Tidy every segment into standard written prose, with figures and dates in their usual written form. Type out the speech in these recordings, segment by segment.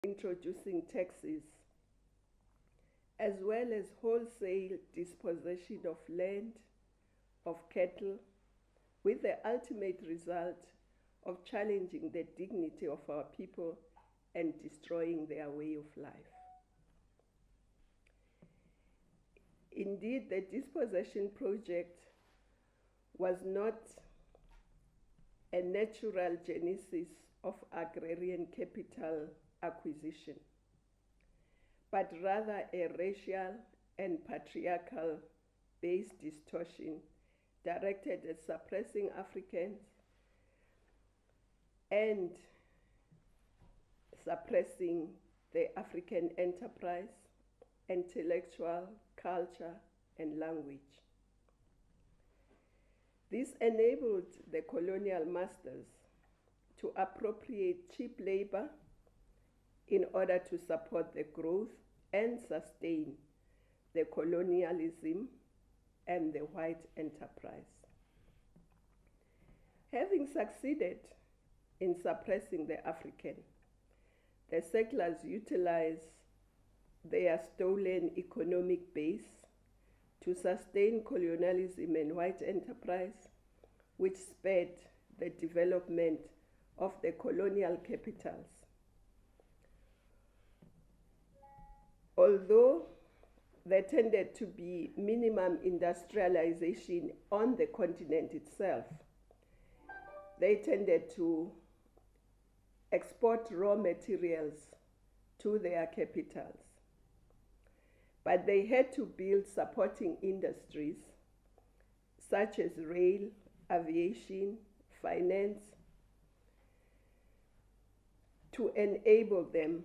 introducing taxes, as well as wholesale dispossession of land, of cattle, with the ultimate result of challenging the dignity of our people and destroying their way of life. Indeed, the dispossession project was not a natural genesis of agrarian capital acquisition, but rather a racial and patriarchal based distortion directed at suppressing Africans and suppressing the African enterprise, intellectual, culture, and language. This enabled the colonial masters to appropriate cheap labor in order to support the growth and sustain the colonialism and the white enterprise. Having succeeded in suppressing the African, the settlers utilized their stolen economic base to sustain colonialism and white enterprise, which spurred the development of the colonial capitals. Although there tended to be minimum industrialization on the continent itself, they tended to export raw materials to their capitals. But they had to build supporting industries such as rail, aviation, finance, to enable them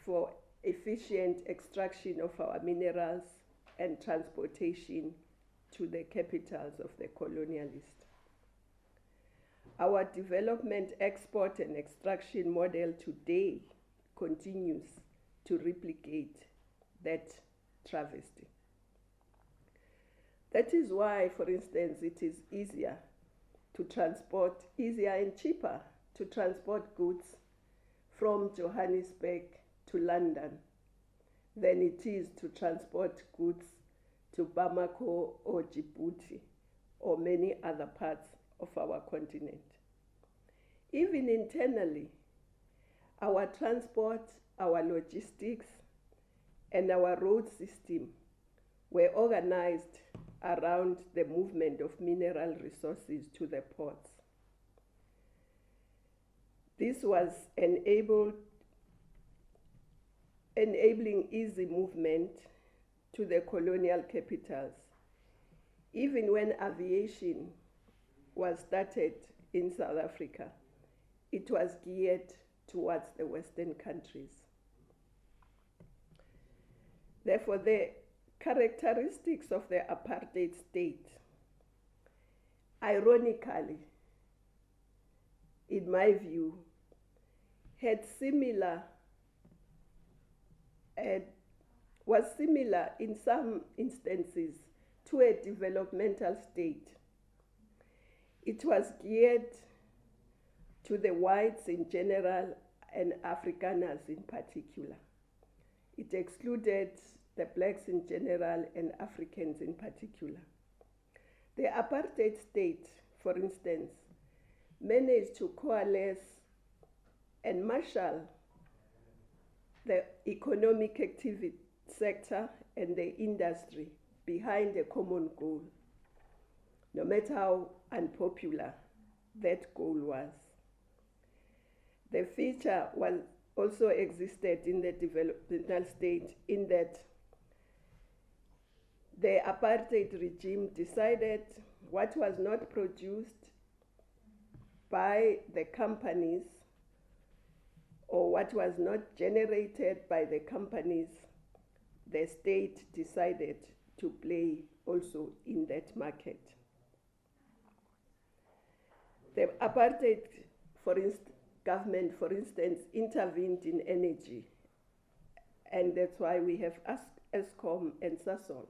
for efficient extraction of our minerals and transportation to the capitals of the colonialists. Our development, export, and extraction model today continues to replicate that travesty. That is why, for instance, it is easier and cheaper to transport goods from Johannesburg to London than it is to transport goods to Bamako or Djibouti or many other parts of our continent. Even internally, our transport, our logistics, and our road system were organized around the movement of mineral resources to the ports. This was enabling easy movement to the colonial capitals, even when aviation was started in South Africa. It was geared towards the Western countries. Therefore, the characteristics of the apartheid state, ironically, in my view, was similar in some instances to a developmental state. It was geared to the whites in general and Afrikaners in particular. It excluded the blacks in general and Africans in particular. The apartheid state, for instance, managed to coalesce and marshal the economic activity sector and the industry behind a common goal, no matter how unpopular that goal was. The feature also existed in the developmental state in that the apartheid regime decided what was not produced by the companies or what was not generated by the companies, the state decided to play also in that market. The apartheid government, for instance, intervened in energy, and that's why we have Eskom and Sasol.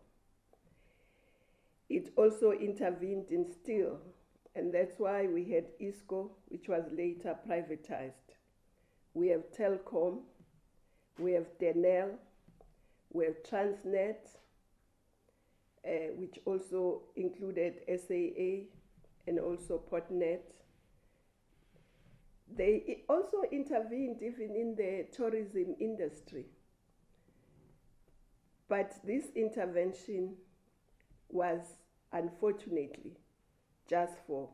It also intervened in steel, and that's why we had ISCO, which was later privatized. we have Telkom, we have Denel, we have Transnet, which also included SAA and also Portnet. They also intervened even in the tourism industry. But this intervention was unfortunately just for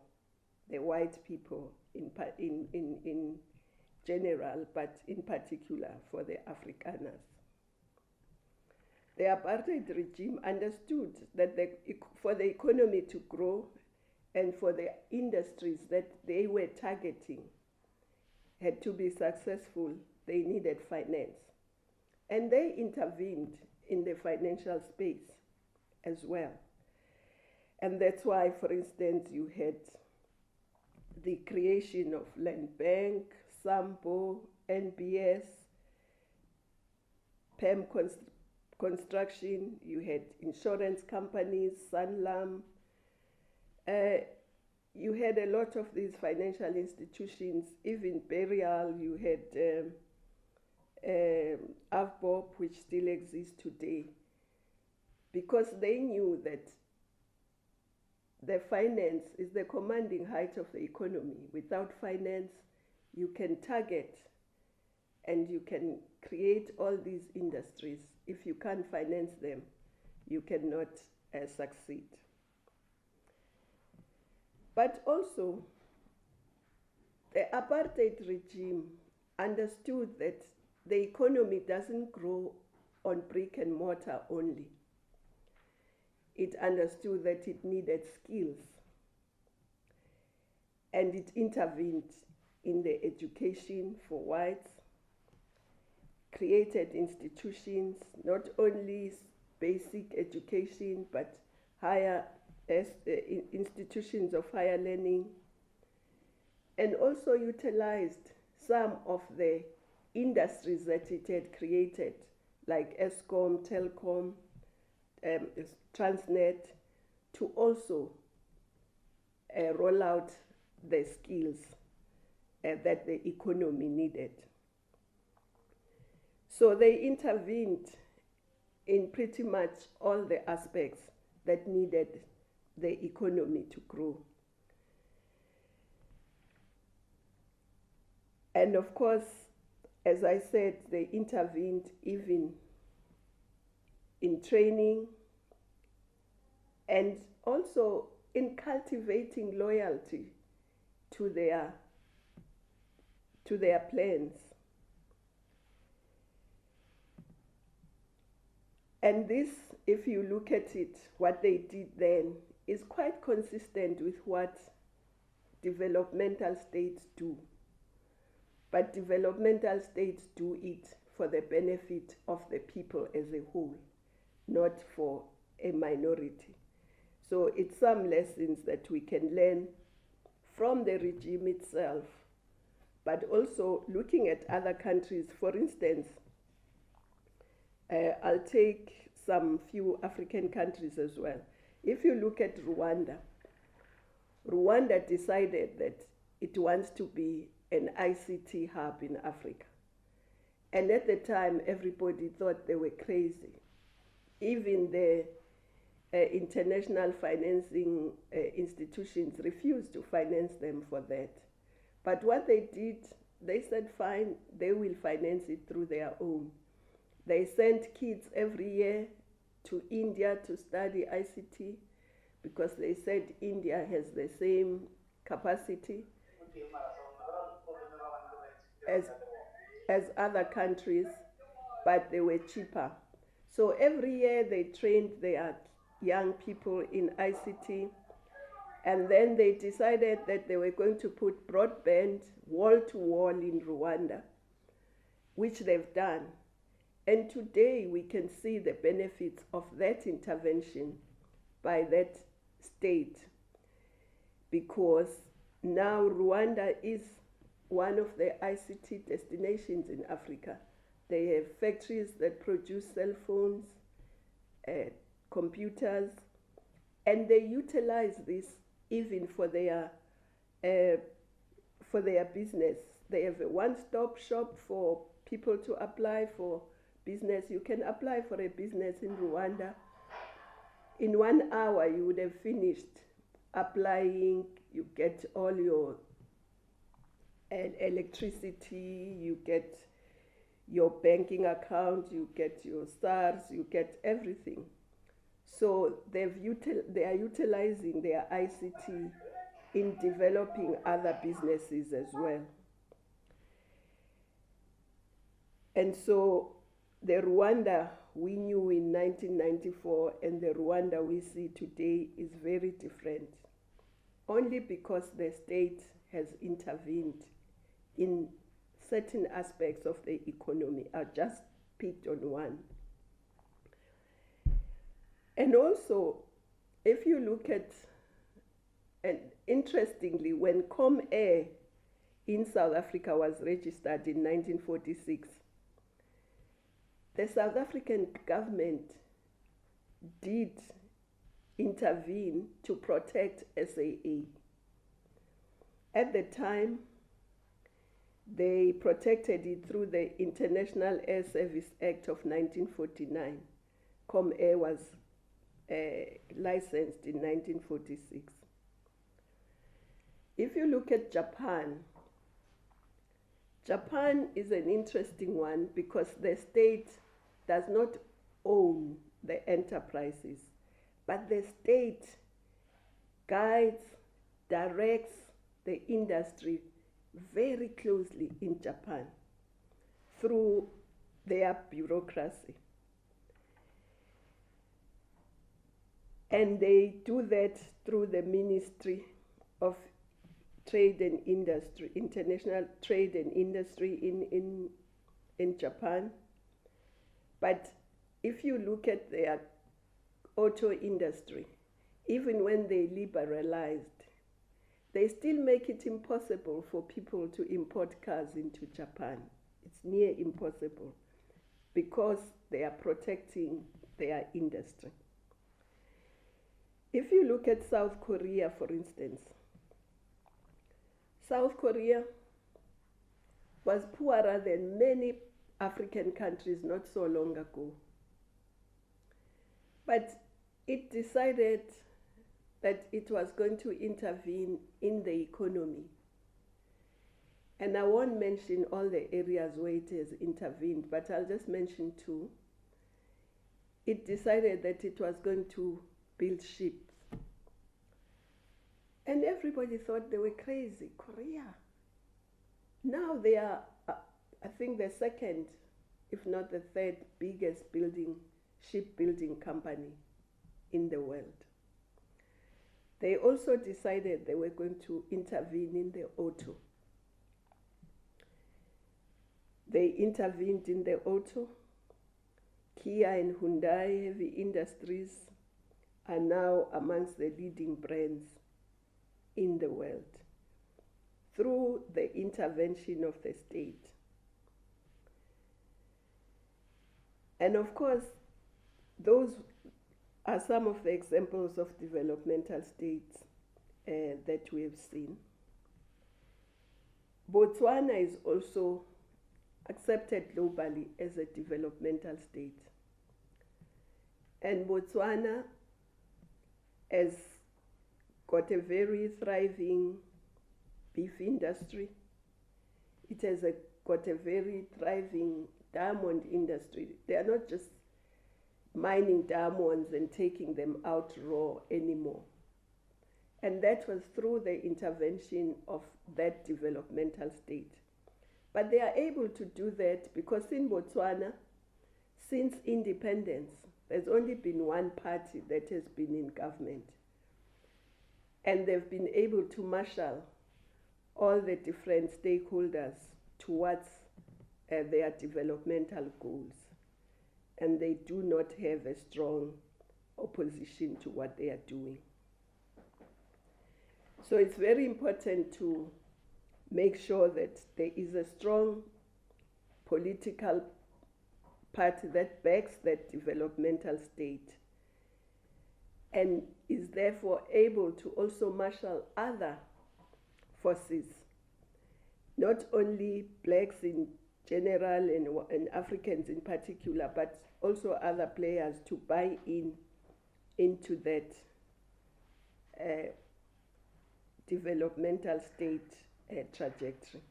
the white people in general, but in particular for the Afrikaners. The apartheid regime understood that for the economy to grow and for the industries that they were targeting had to be successful, they needed finance. And they intervened in the financial space as well. And that's why, for instance, you had the creation of Land Bank, SAMBO, NBS, PEM Construction, you had insurance companies, Sanlam. You had a lot of these financial institutions, even Burial, you had AVBOB, which still exists today, because they knew that the finance is the commanding height of the economy. Without finance, you can target and you can create all these industries. If you can't finance them, you cannot succeed. But also, the apartheid regime understood that the economy doesn't grow on brick and mortar only. It understood that it needed skills, and it intervened in the education for whites, created institutions, not only basic education, but higher institutions of higher learning, and also utilized some of the industries that it had created, like Eskom, Telkom, Transnet, to also roll out the skills that the economy needed. So they intervened in pretty much all the aspects that needed the economy to grow. And of course, as I said, they intervened even in training and also in cultivating loyalty to their plans. And this, if you look at it, what they did then is quite consistent with what developmental states do. But developmental states do it for the benefit of the people as a whole, not for a minority. So it's some lessons that we can learn from the regime itself, but also looking at other countries. For instance, I'll take some few African countries as well. If you look at Rwanda, Rwanda decided that it wants to be an ICT hub in Africa. And at the time, everybody thought they were crazy. Even the international financing institutions refused to finance them for that. But what they did, they said, fine, they will finance it through their own. They sent kids every year to India to study ICT because they said India has the same capacity as other countries, but they were cheaper. So every year they trained their young people in ICT, and then they decided that they were going to put broadband wall to wall in Rwanda, which they've done. And today we can see the benefits of that intervention by that state, because now Rwanda is one of the ICT destinations in Africa. They have factories that produce cell phones, computers, and they utilize this even for their business. they have a one-stop shop for people to apply for business. You can apply for a business in Rwanda. In 1 hour, you would have finished applying. You get all your electricity, you get your banking account, you get your SARS, you get everything. So they are utilizing their ICT in developing other businesses as well. And so the Rwanda we knew in 1994 and the Rwanda we see today is very different, only because the state has intervened in certain aspects of the economy. I just picked on one. And also, if you look at, and interestingly, when ComAir in South Africa was registered in 1946, the South African government did intervene to protect SAA. At the time, they protected it through the International Air Service Act of 1949. ComAir was licensed in 1946. If you look at Japan, Japan is an interesting one because the state does not own the enterprises, but the state guides, directs the industry very closely in Japan through their bureaucracy. And they do that through the Ministry of Trade and Industry, International Trade and Industry in Japan. But if you look at their auto industry, even when they liberalized, they still make it impossible for people to import cars into Japan. It's near impossible because they are protecting their industry. If you look at South Korea, for instance, South Korea was poorer than many African countries not so long ago. But it decided that it was going to intervene in the economy. And I won't mention all the areas where it has intervened, but I'll just mention two. It decided that it was going to build ships. And everybody thought they were crazy. Korea. Now they are, I think, the second, if not the third biggest shipbuilding company in the world. They also decided they were going to intervene in the auto. They intervened in the auto. Kia and Hyundai Heavy Industries are now amongst the leading brands in the world through the intervention of the state. And of course, those are some of the examples of developmental states that we have seen. Botswana is also accepted globally as a developmental state. And Botswana has got a very thriving beef industry. It has got a very thriving diamond industry. They are not just mining diamonds and taking them out raw anymore. And that was through the intervention of that developmental state. But they are able to do that because in Botswana, since independence, there's only been one party that has been in government. And they've been able to marshal all the different stakeholders towards their developmental goals. And they do not have a strong opposition to what they are doing. So it's very important to make sure that there is a strong political party that backs that developmental state and is therefore able to also marshal other forces not only blacks in general and Africans in particular, but also other players to buy into that developmental state trajectory.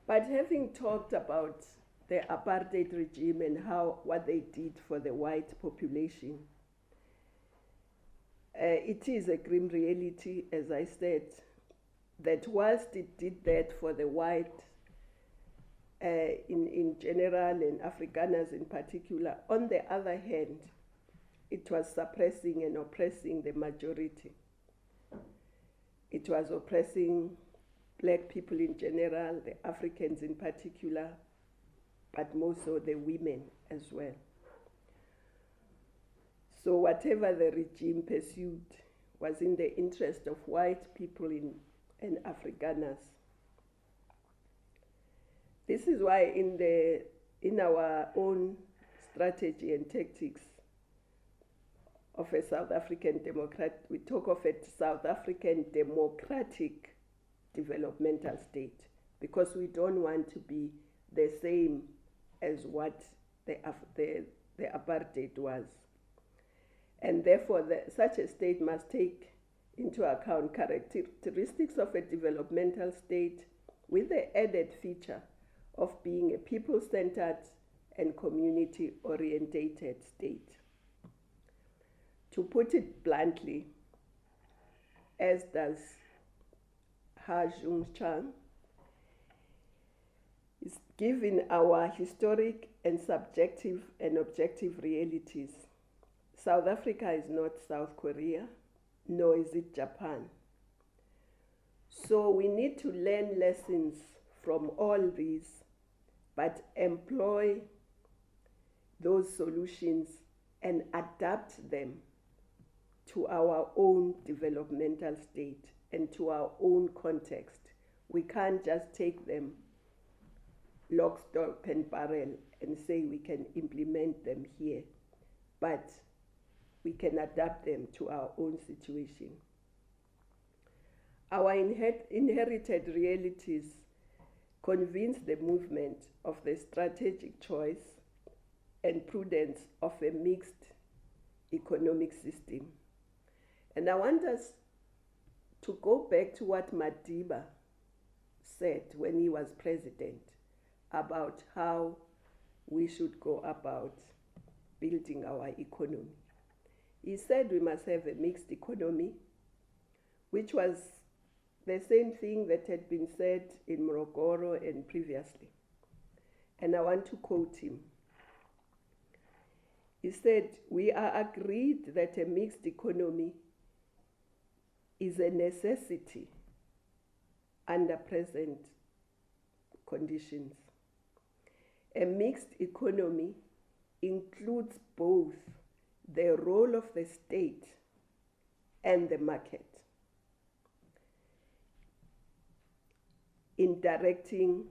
But having talked about the apartheid regime and what they did for the white population, it is a grim reality, as I said, that whilst it did that for the white in general and Afrikaners in particular, on the other hand, it was suppressing and oppressing the majority. It was oppressing black people in general, the Africans in particular, but more so the women as well. So whatever the regime pursued was in the interest of white people and Afrikaners. This is why in our own strategy and tactics of a South African Democrat, we talk of a South African democratic developmental state, because we don't want to be the same as what the apartheid was. And therefore, such a state must take into account characteristics of a developmental state with the added feature of being a people-centered and community-orientated state. To put it bluntly, as does Ha Jung Chang, is given our historic and subjective and objective realities, South Africa is not South Korea, nor is it Japan. So we need to learn lessons from all these, but employ those solutions and adapt them to our own developmental state and to our own context. We can't just take them lock, stock, and barrel and say we can implement them here, but we can adapt them to our own situation. Our inherited realities convince the movement of the strategic choice and prudence of a mixed economic system. And I want us to go back to what Madiba said when he was president about how we should go about building our economy. He said we must have a mixed economy, which was the same thing that had been said in Morogoro and previously. And I want to quote him. He said, "We are agreed that a mixed economy is a necessity under present conditions. A mixed economy includes both the role of the state and the market in directing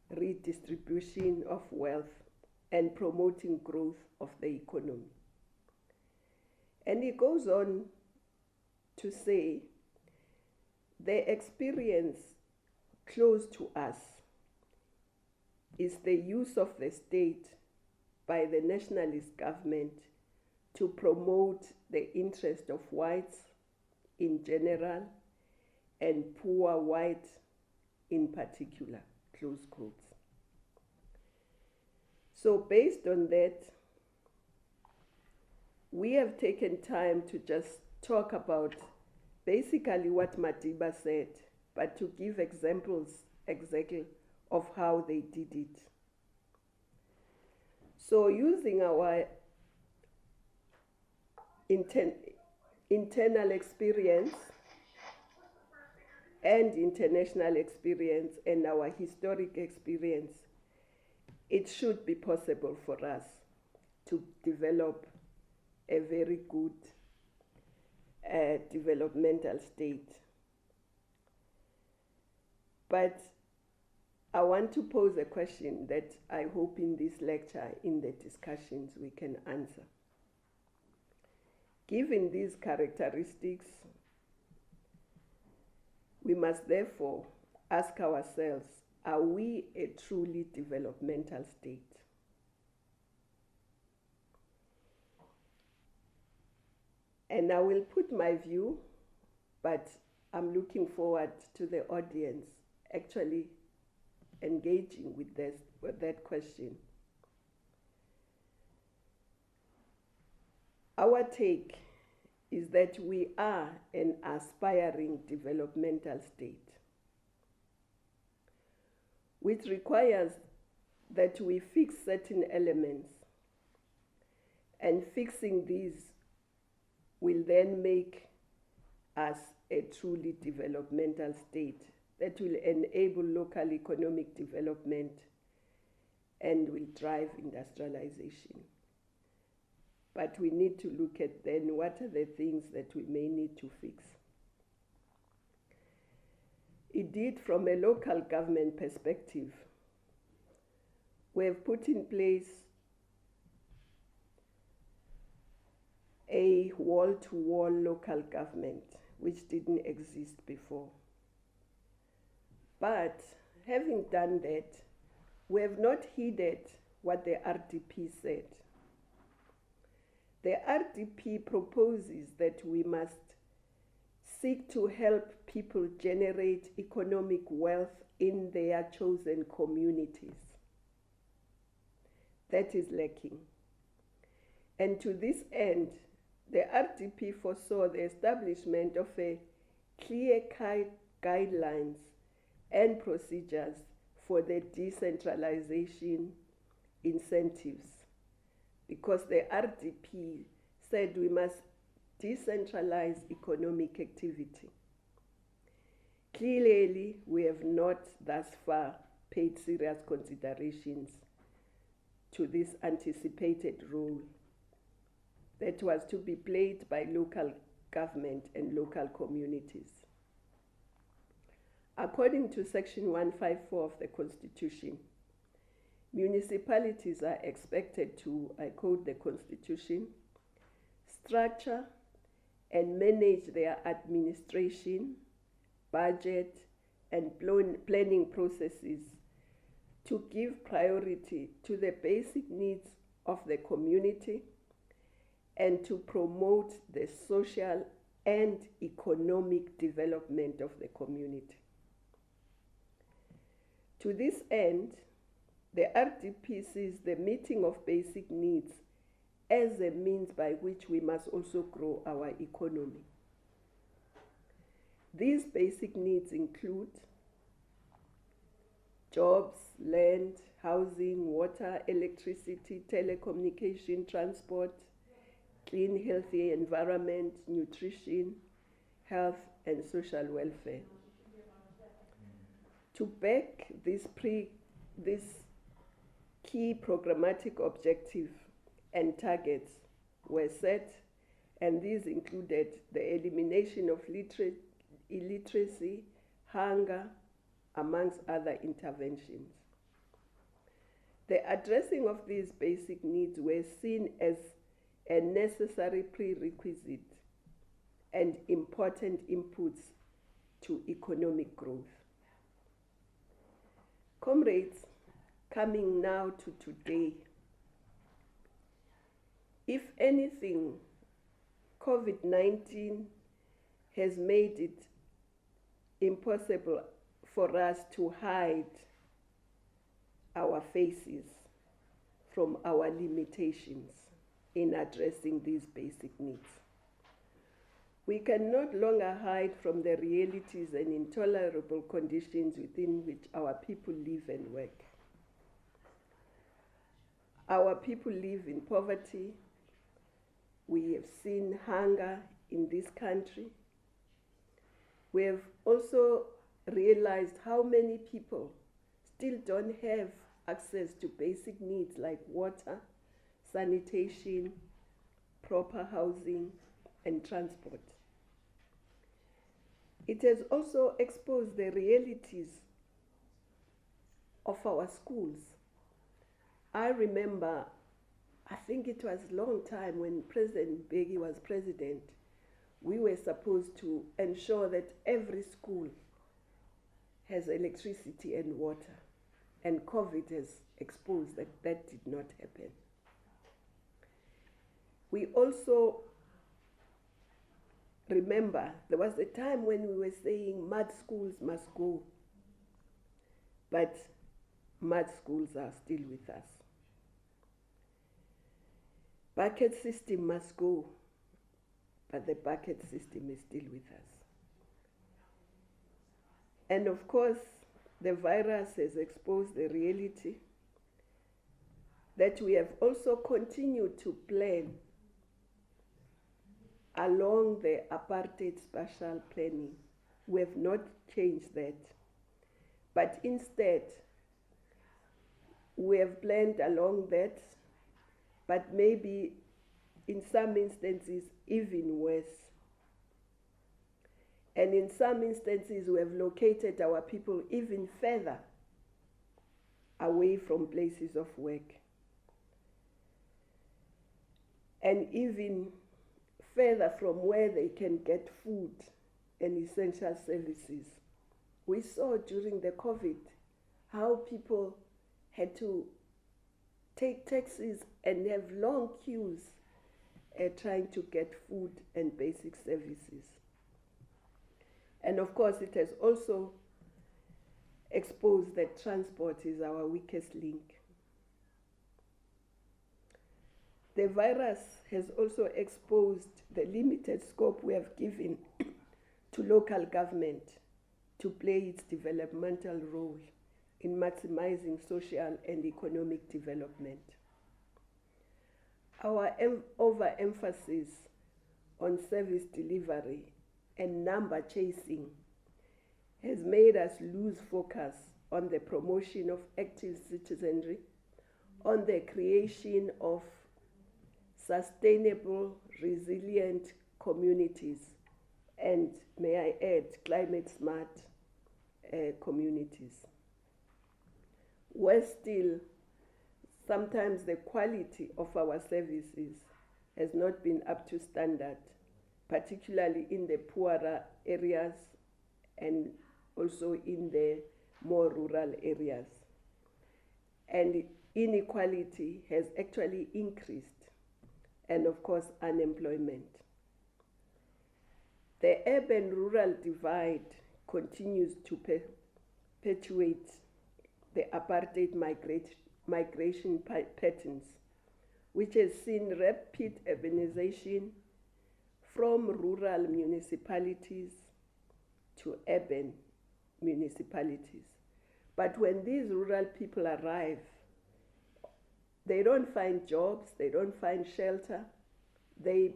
redistribution of wealth and promoting growth of the economy." And he goes on to say, the experience close to us is the use of the state by the nationalist government to promote the interest of whites in general and poor whites in particular, close quotes. So based on that, we have taken time to just talk about basically what Madiba said, but to give examples exactly of how they did it. So using our internal experience and international experience and our historic experience, it should be possible for us to develop a very good developmental state. But I want to pose a question that I hope in this lecture, in the discussions, we can answer. Given these characteristics, we must therefore ask ourselves, are we a truly developmental state? And I will put my view, but I'm looking forward to the audience actually engaging with that question. Our take is that we are an aspiring developmental state, which requires that we fix certain elements, and fixing these will then make us a truly developmental state that will enable local economic development and will drive industrialization. But we need to look at then what are the things that we may need to fix. Indeed, from a local government perspective, we have put in place a wall-to-wall local government, which didn't exist before. But having done that, we have not heeded what the RDP said. The RDP proposes that we must seek to help people generate economic wealth in their chosen communities. That is lacking. And to this end, the RDP foresaw the establishment of a clear guidelines and procedures for the decentralization incentives, because the RDP said we must decentralize economic activity. Clearly, we have not thus far paid serious considerations to this anticipated role that was to be played by local government and local communities. According to Section 154 of the Constitution, municipalities are expected to, I quote the Constitution, structure and manage their administration, budget, and planning processes to give priority to the basic needs of the community and to promote the social and economic development of the community. To this end, the RDP sees the meeting of basic needs as a means by which we must also grow our economy. These basic needs include jobs, land, housing, water, electricity, telecommunication, transport, clean, healthy environment, nutrition, health, and social welfare. To back this key programmatic objective and targets were set, and these included the elimination of illiteracy, hunger, amongst other interventions. The addressing of these basic needs were seen as a necessary prerequisite and important inputs to economic growth. Comrades, coming now to today, if anything, COVID-19 has made it impossible for us to hide our faces from our limitations in addressing these basic needs. We can no longer hide from the realities and intolerable conditions within which our people live and work. Our people live in poverty. We have seen hunger in this country. We have also realized how many people still don't have access to basic needs like water, sanitation, proper housing, and transport. It has also exposed the realities of our schools. I remember, I think it was a long time when President Begi was president, we were supposed to ensure that every school has electricity and water, and COVID has exposed that that did not happen. We also remember there was a time when we were saying mud schools must go, but mud schools are still with us. Bucket system must go, but the bucket system is still with us. And of course, the virus has exposed the reality that we have also continued to plan along the apartheid spatial planning. We have not changed that, but instead we have planned along that, but maybe in some instances even worse. And in some instances we have located our people even further away from places of work, and even further from where they can get food and essential services. We saw during the COVID how people had to take taxis and have long queues trying to get food and basic services. And of course, it has also exposed that transport is our weakest link. The virus has also exposed the limited scope we have given to local government to play its developmental role in maximizing social and economic development. Our overemphasis on service delivery and number chasing has made us lose focus on the promotion of active citizenry, on the creation of sustainable, resilient communities, and, may I add, climate-smart communities. Worse still, sometimes the quality of our services has not been up to standard, particularly in the poorer areas and also in the more rural areas. And inequality has actually increased, and of course unemployment. The urban-rural divide continues to perpetuate the apartheid migration patterns, which has seen rapid urbanization from rural municipalities to urban municipalities. But when these rural people arrive, they don't find jobs, they don't find shelter, they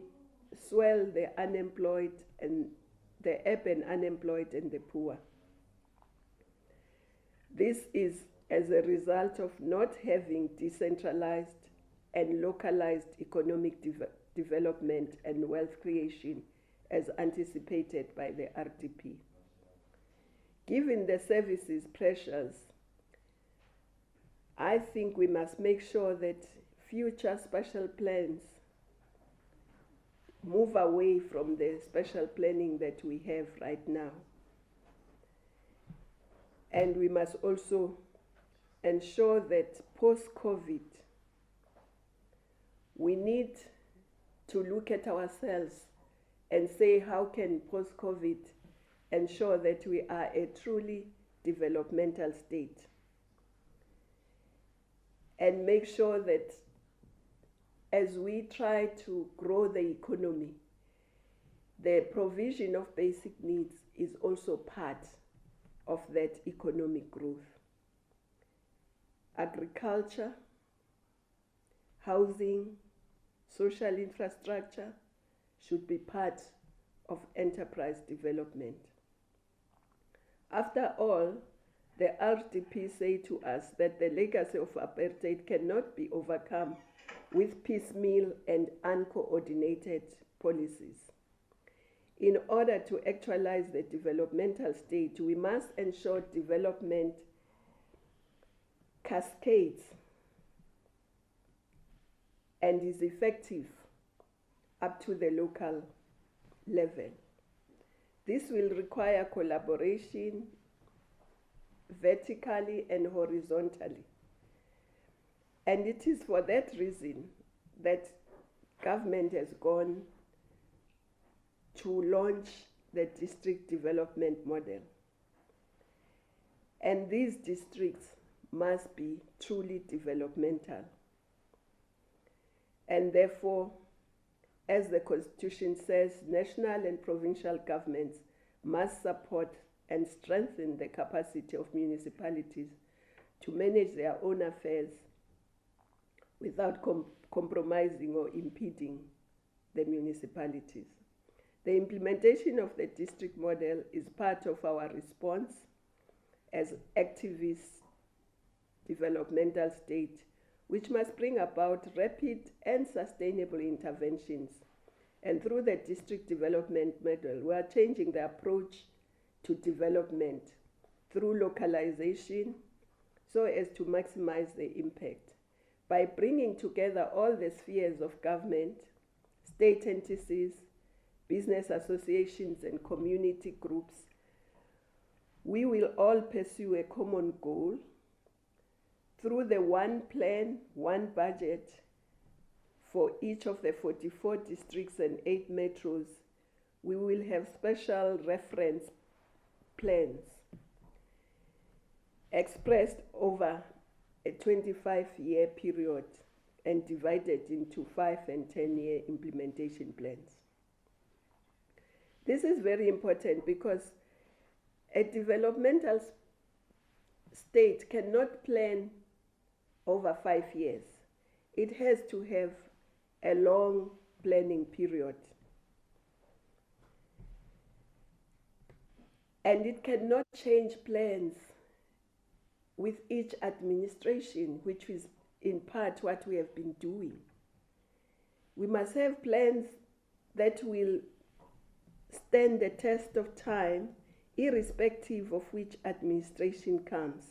swell the unemployed and the urban unemployed and the poor. This is as a result of not having decentralized and localized economic development and wealth creation as anticipated by the RDP. Given the services pressures, I think we must make sure that future spatial plans move away from the spatial planning that we have right now. And we must also ensure that post-COVID, we need to look at ourselves and say, how can post-COVID ensure that we are a truly developmental state? And make sure that as we try to grow the economy, the provision of basic needs is also part of that economic growth. Agriculture, housing, social infrastructure should be part of enterprise development. After all, the RDP say to us that the legacy of apartheid cannot be overcome with piecemeal and uncoordinated policies. In order to actualize the developmental stage, we must ensure development cascades and is effective up to the local level. This will require collaboration vertically and horizontally. And it is for that reason that government has gone to launch the district development model. And these districts must be truly developmental. And therefore, as the Constitution says, national and provincial governments must support and strengthen the capacity of municipalities to manage their own affairs without compromising or impeding the municipalities. The implementation of the district model is part of our response as activist developmental state, which must bring about rapid and sustainable interventions. And through the district development model, we are changing the approach to development through localization so as to maximize the impact. By bringing together all the spheres of government, state entities, business associations, and community groups, we will all pursue a common goal through the one plan, one budget for each of the 44 districts and 8 metros. We will have special reference plans expressed over a 25-year period and divided into 5- and 10-year implementation plans. This is very important because a developmental state cannot plan over 5 years. It has to have a long planning period. And it cannot change plans with each administration, which is in part what we have been doing. We must have plans that will stand the test of time, irrespective of which administration comes.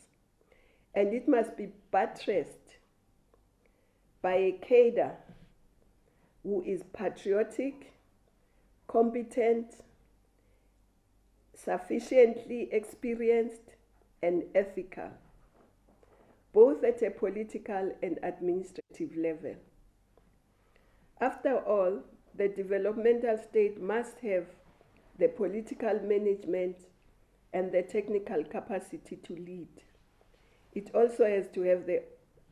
And it must be buttressed by a cadre who is patriotic, competent, sufficiently experienced, and ethical, both at a political and administrative level. After all, the developmental state must have the political management and the technical capacity to lead. It also has to have the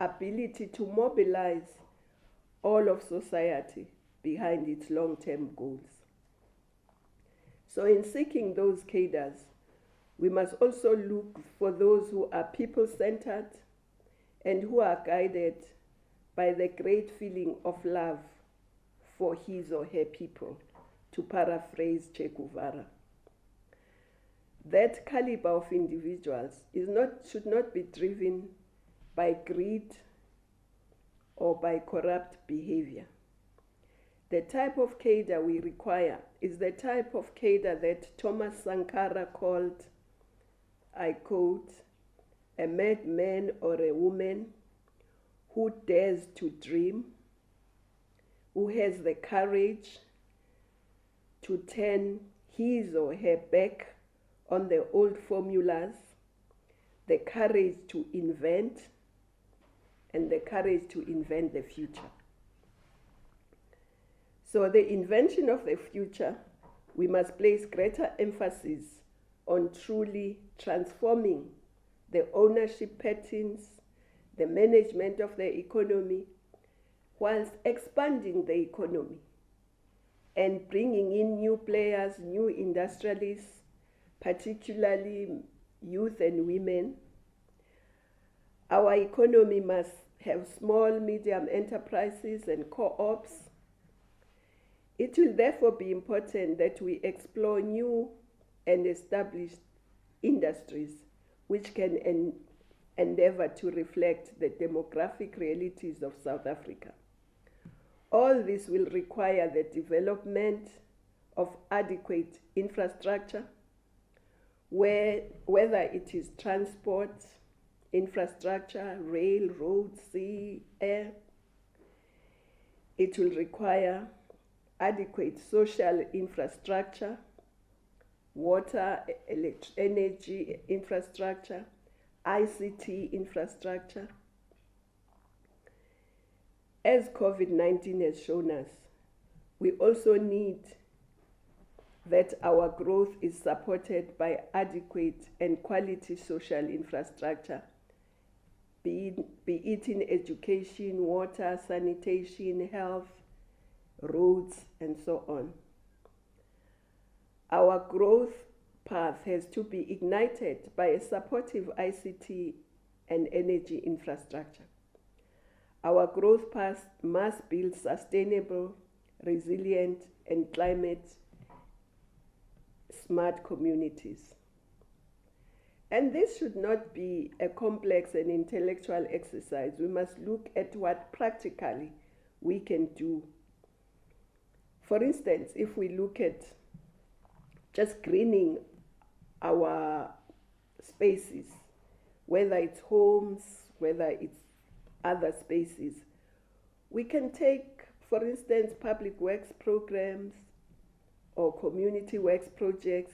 ability to mobilize all of society behind its long-term goals. So in seeking those cadres, we must also look for those who are people-centered and who are guided by the great feeling of love for his or her people, to paraphrase Che Guevara. That caliber of individuals should not be driven by greed or by corrupt behavior. The type of cadre we require is the type of cadre that Thomas Sankara called, I quote, a madman or a woman who dares to dream, who has the courage to turn his or her back on the old formulas, the courage to invent, and the courage to invent the future. So the invention of the future, we must place greater emphasis on truly transforming the ownership patterns, the management of the economy, whilst expanding the economy and bringing in new players, new industrialists, particularly youth and women. Our economy must have small, medium enterprises and co-ops. It will therefore be important that we explore new and established industries which can endeavor to reflect the demographic realities of South Africa. All this will require the development of adequate infrastructure, whether it is transport, infrastructure, rail, road, sea, air. It will require adequate social infrastructure, water, energy infrastructure, ICT infrastructure. As COVID-19 has shown us, we also need that our growth is supported by adequate and quality social infrastructure, be it in education, water, sanitation, health, roads, and so on. Our growth path has to be ignited by a supportive ICT and energy infrastructure. Our growth path must build sustainable, resilient, and climate smart communities. And this should not be a complex and intellectual exercise. We must look at what practically we can do. For instance, if we look at just greening our spaces, whether it's homes, whether it's other spaces, we can take, for instance, public works programs or community works projects,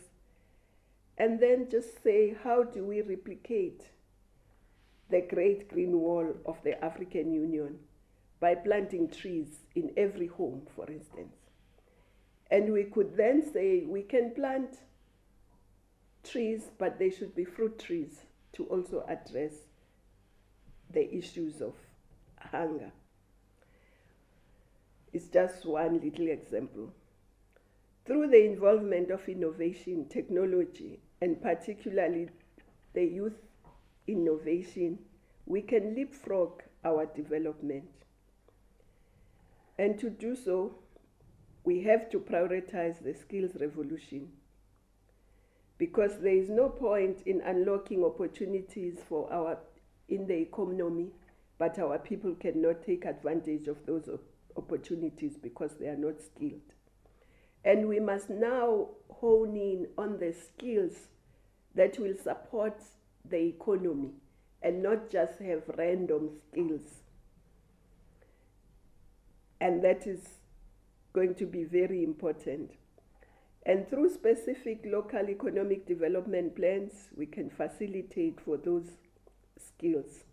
and then just say, how do we replicate the Great Green Wall of the African Union by planting trees in every home, for instance? And we could then say, we can plant trees, but they should be fruit trees to also address the issues of hunger. It's just one little example. Through the involvement of innovation, technology, and particularly the youth innovation, we can leapfrog our development. And to do so, we have to prioritize the skills revolution, because there is no point in unlocking opportunities in the economy, but our people cannot take advantage of those opportunities because they are not skilled. And we must now hone in on the skills that will support the economy and not just have random skills. And that is going to be very important. And through specific local economic development plans, we can facilitate for those skills.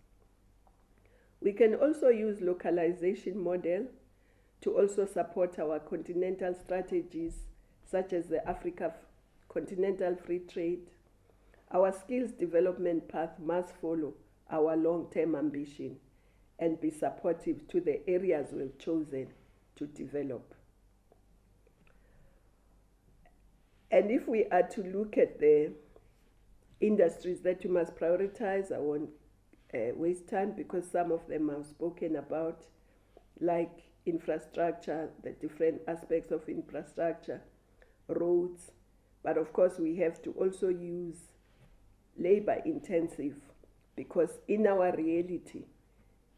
We can also use localization model to also support our continental strategies, such as the Africa Continental Free Trade. Our skills development path must follow our long-term ambition and be supportive to the areas we've chosen to develop. And if we are to look at the industries that we must prioritize, I won't waste time because some of them I've spoken about, like infrastructure, the different aspects of infrastructure, roads, but of course we have to also use labor intensive, because in our reality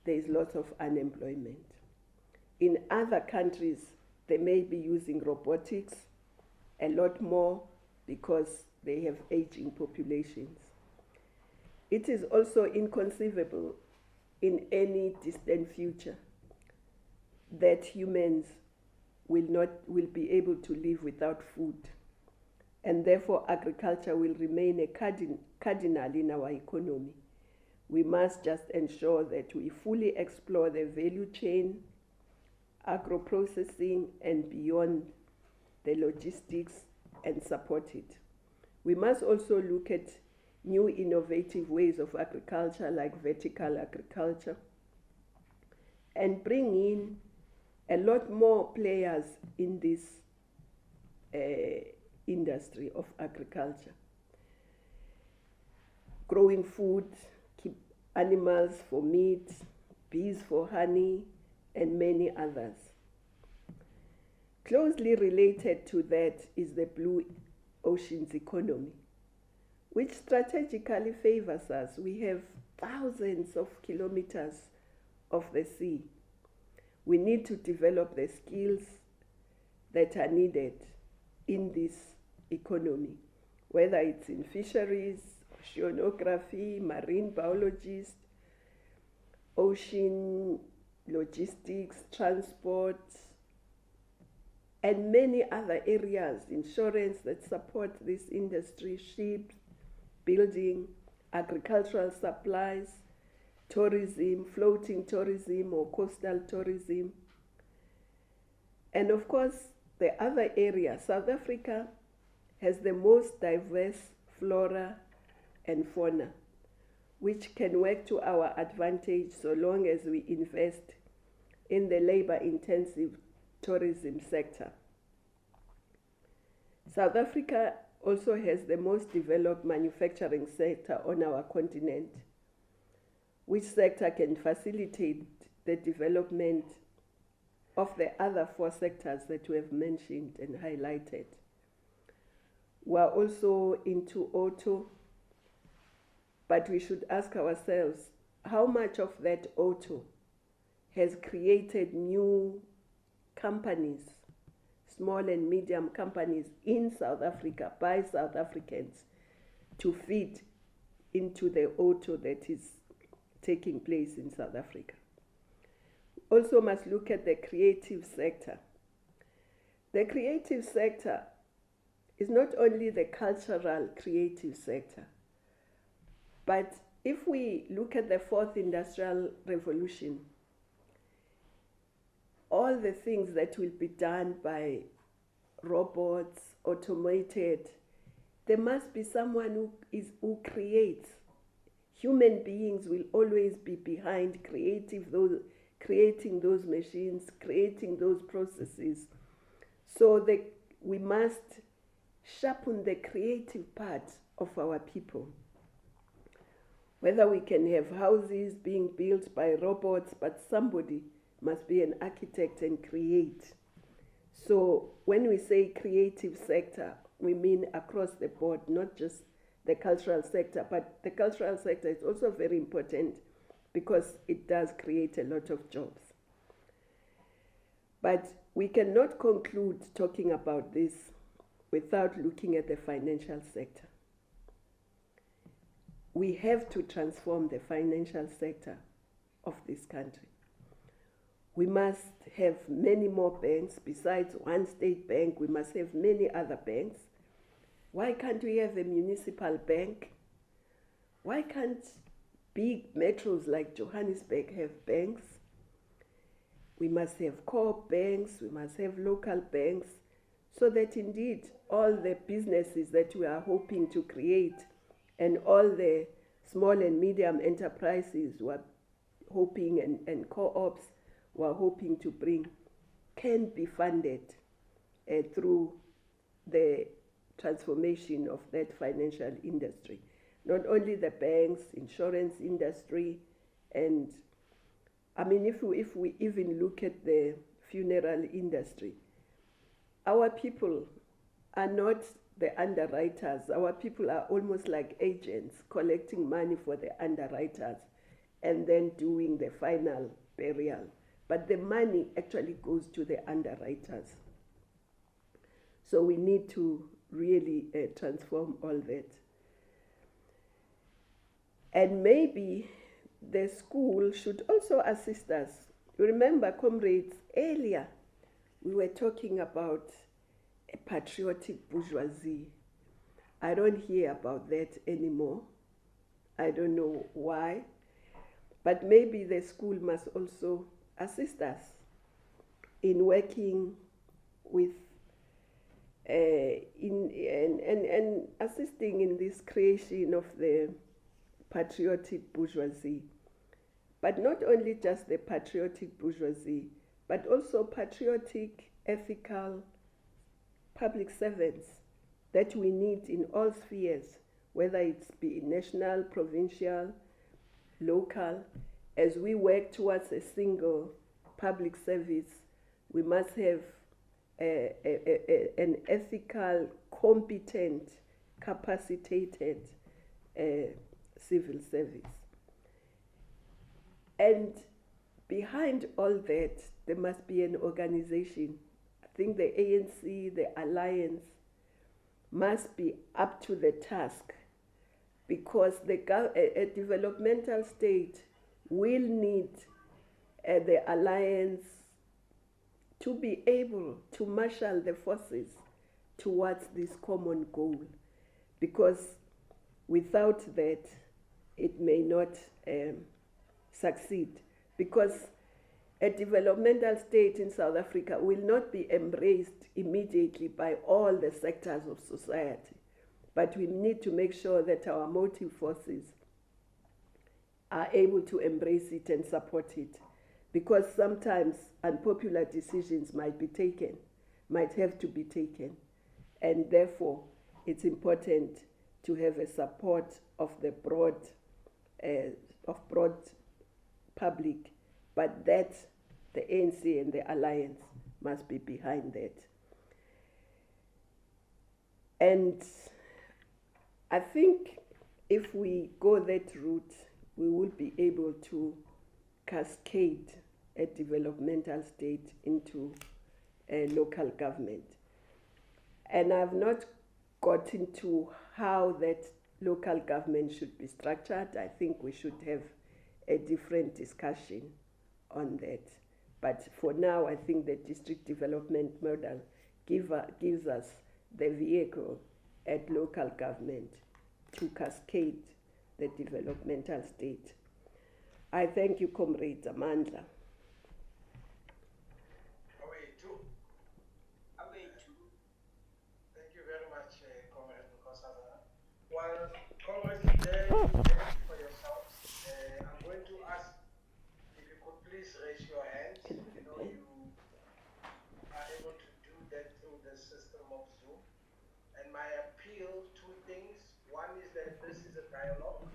there is lots of unemployment. In other countries they may be using robotics a lot more because they have aging populations. It is also inconceivable in any distant future that humans will be able to live without food, and therefore agriculture will remain a cardinal in our economy. We must just ensure that we fully explore the value chain, agro-processing, and beyond the logistics, and support it. We must also look at new innovative ways of agriculture, like vertical agriculture, and bring in a lot more players in this industry of agriculture. Growing food, keep animals for meat, bees for honey, and many others. Closely related to that is the blue oceans economy, which strategically favors us. We have thousands of kilometers of the sea. We need to develop the skills that are needed in this economy, whether it's in fisheries, oceanography, marine biologists, ocean logistics, transport, and many other areas, insurance that support this industry, ships, building, agricultural supplies, tourism, floating tourism or coastal tourism. And of course, the other area, South Africa has the most diverse flora and fauna, which can work to our advantage so long as we invest in the labor-intensive tourism sector. South Africa also has the most developed manufacturing sector on our continent, which sector can facilitate the development of the other 4 sectors that we have mentioned and highlighted. We are also into auto, but we should ask ourselves how much of that auto has created new companies, small and medium companies in South Africa by South Africans to feed into the auto that is taking place in South Africa. Also must look at the creative sector. The creative sector is not only the cultural creative sector, but if we look at the 4th industrial revolution, all the things that will be done by robots, automated, there must be someone who creates. Human beings will always be behind creating those machines, creating those processes. So we must sharpen the creative part of our people. Whether we can have houses being built by robots, but somebody must be an architect and create. So when we say creative sector, we mean across the board, not just the cultural sector, but the cultural sector is also very important because it does create a lot of jobs. But we cannot conclude talking about this without looking at the financial sector. We have to transform the financial sector of this country. We must have many more banks. Besides one state bank, we must have many other banks. Why can't we have a municipal bank? Why can't big metros like Johannesburg have banks? We must have co-op banks, we must have local banks, so that indeed all the businesses that we are hoping to create and all the small and medium enterprises we are hoping and co-ops we are hoping to bring can be funded through the transformation of that financial industry. Not only the banks, insurance industry, and I mean, if we even look at the funeral industry, our people are not the underwriters. Our people are almost like agents collecting money for the underwriters and then doing the final burial. But the money actually goes to the underwriters. So we need to really transform all that. And maybe the school should also assist us. Remember, comrades, earlier we were talking about a patriotic bourgeoisie. I don't hear about that anymore. I don't know why. But maybe the school must also assist us in working with and assisting in this creation of the patriotic bourgeoisie. But not only just the patriotic bourgeoisie, but also patriotic, ethical public servants that we need in all spheres, whether it's be national, provincial, local. As we work towards a single public service, we must have an ethical, competent, capacitated civil service. And behind all that, there must be an organization. I think the ANC, the Alliance, must be up to the task, because a developmental state will need the Alliance to be able to marshal the forces towards this common goal. Because without that, it may not succeed, because a developmental state in South Africa will not be embraced immediately by all the sectors of society, but we need to make sure that our motive forces are able to embrace it and support it, because sometimes unpopular decisions might have to be taken, and therefore it's important to have a support of the broad public, but that the ANC and the alliance must be behind that. And I think if we go that route, we will be able to cascade a developmental state into a local government. And I've not gotten to how that local government should be structured. I think we should have a different discussion on that. But for now, I think the district development model gives us the vehicle at local government to cascade the developmental state. I thank you, Comrade Amandla. Thank you very much, Comrade Nkosazana. While Comrade Today, thank you for yourself. I'm going to ask if you could please raise your hand. You know you are able to do that through the system of Zoom. And my appeal, two things. One is that this is a dialogue.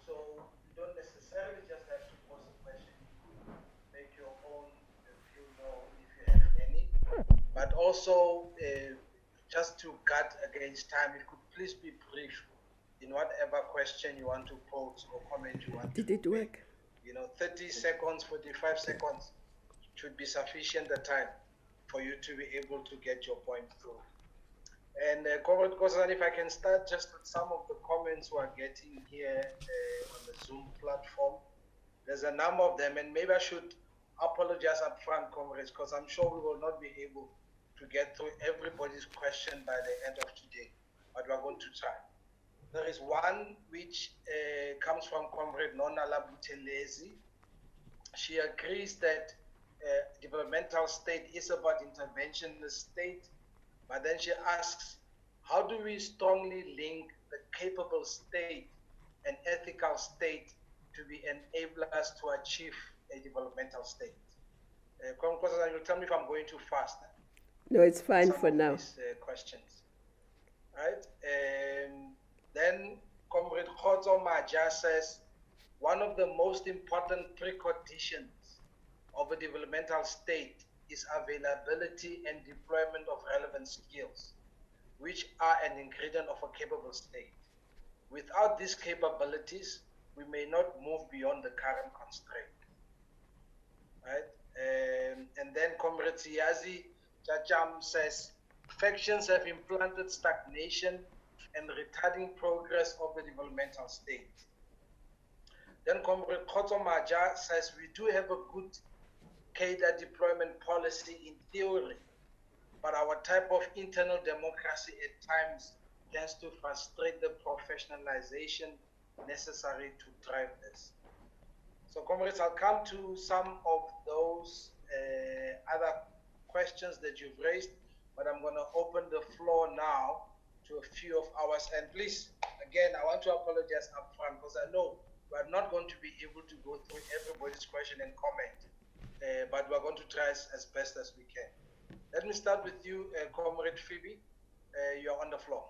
So you don't necessarily just have to pose a question. You could make your own view known if you have any. But also, just to guard against time, it could please be brief in whatever question you want to pose or comment you want to make. Did it work? 30 seconds, 45 seconds should be sufficient a time for you to be able to get your point through. And Comrade Nkosazana, if I can start just with some of the comments we're getting here on the Zoom platform. There's a number of them, and maybe I should apologize up front, comrades, because I'm sure we will not be able to get through everybody's question by the end of today, but we're going to try. There is one which comes from Comrade Nonala Buthelezi. She agrees that developmental state is about interventionist state, but then she asks, how do we strongly link the capable state and ethical state to be enablers to achieve a developmental state? You'll tell me if I'm going too fast. No, it's fine for now. These, questions. Right? Then Comrade Khotso Maja says, one of the most important preconditions of a developmental state is availability and deployment of relevant skills, which are an ingredient of a capable state. Without these capabilities, we may not move beyond the current constraint. Right? And then Comrade Siyazi Chacham says, factions have implanted stagnation and retarding progress of the developmental state. Then Comrade Khotso Maja says, we do have a good cadre deployment policy in theory, but our type of internal democracy at times tends to frustrate the professionalization necessary to drive this. So comrades, I'll come to some of those other questions that you've raised, but I'm going to open the floor now to a few of ours. And please, again, I want to apologize up front because I know we're not going to be able to go through everybody's question and comment, but we're going to try as best as we can. Let me start with you, Comrade Phoebe. You're on the floor.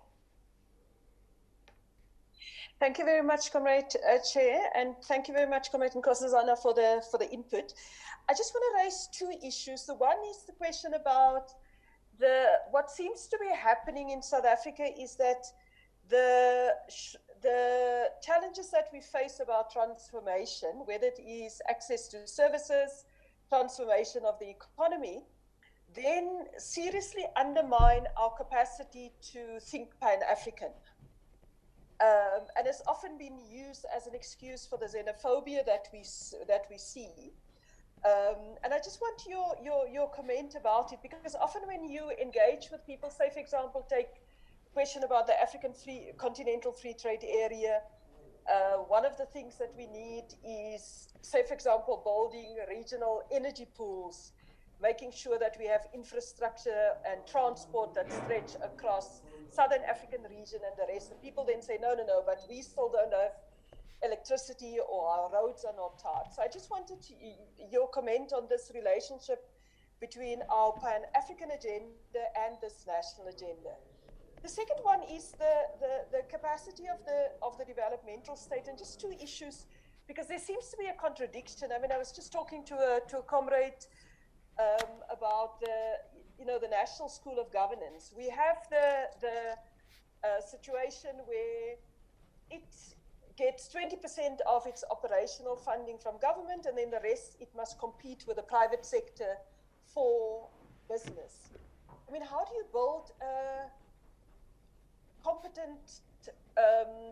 Thank you very much, Comrade Chair, and thank you very much, Comrade Nkosazana, for the input. I just want to raise two issues. The one is the question about what seems to be happening in South Africa is that the challenges that we face about transformation, whether it is access to services, transformation of the economy, then seriously undermine our capacity to think Pan-African. And it's often been used as an excuse for the xenophobia that we see. And I just want your comment about it, because often when you engage with people, say, for example, take a question about the African continental free trade area, One of the things that we need is, say, for example, building regional energy pools, making sure that we have infrastructure and transport that stretch across Southern African region and the rest. And people then say, no, no, no, but we still don't have electricity or our roads are not tarred. So I just wanted your comment on this relationship between our Pan-African agenda and this national agenda. The second one is the capacity of the developmental state, and just two issues, because there seems to be a contradiction. I mean, I was just talking to a comrade about the National School of Governance. We have the situation where it gets 20% of its operational funding from government, and then the rest it must compete with the private sector for business. I mean, how do you build a competent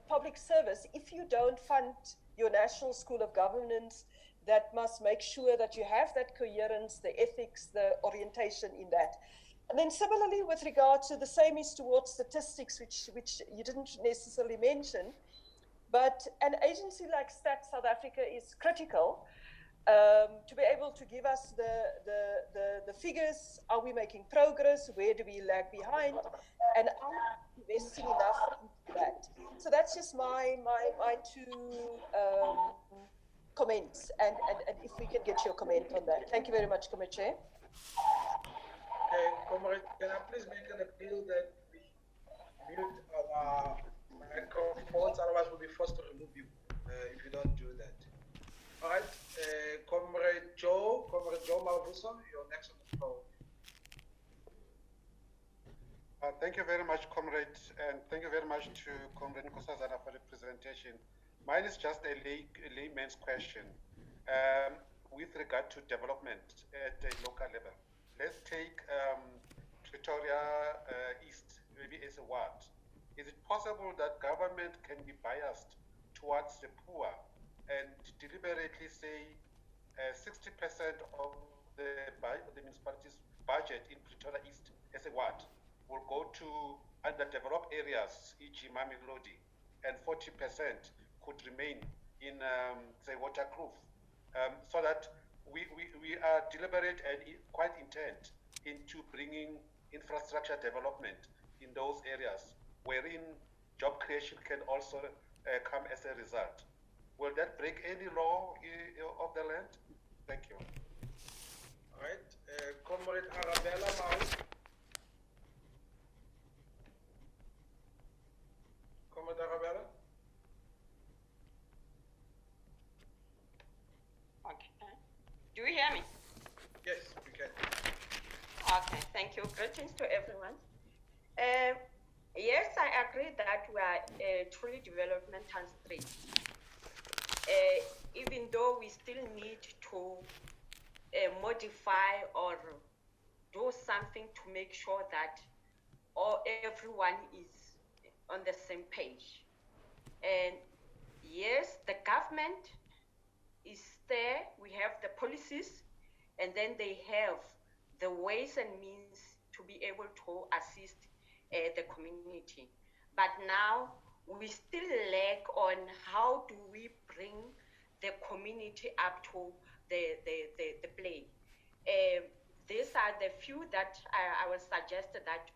public service if you don't fund your National School of Governance that must make sure that you have that coherence, the ethics, the orientation in that? And then similarly with regard to the same is towards statistics, which you didn't necessarily mention, but an agency like Stats South Africa is critical to be able to give us the figures. Are we making progress? Where do we lag behind? And are we investing enough into that? So that's just my two comments, and if we can get your comment on that. Thank you very much, Comrade Chair. Okay, Comrade, can I please make an appeal that we mute our microphones, otherwise we'll be forced to remove you if you don't do that. All right, Comrade Joe Malvuso, you're next on the floor. Thank you very much, Comrade, and thank you very much to Comrade Nkosazana for the presentation. Mine is just a layman's question with regard to development at the local level. Let's take Pretoria East, maybe as a ward. Is it possible that government can be biased towards the poor and deliberately say 60% of the municipality's budget in Pretoria East as a ward will go to underdeveloped areas, e.g. Mamelodi, and 40% could remain in, say, Waterkloof, so that we are deliberate and quite intent into bringing infrastructure development in those areas, wherein job creation can also come as a result. Will that break any law of the land? Thank you. All right, Comrade Arabella Mau. Comrade Arabella? Okay. Do you hear me? Yes, we can. Okay, thank you. Greetings to everyone. Yes, I agree that we are a truly developmental state. Even though we still need to modify or do something to make sure that everyone is on the same page. And yes, the government is there, we have the policies, and then they have the ways and means to be able to assist the community. But now we still lack on how do we bring the community up to the plane. These are the few that I will suggest that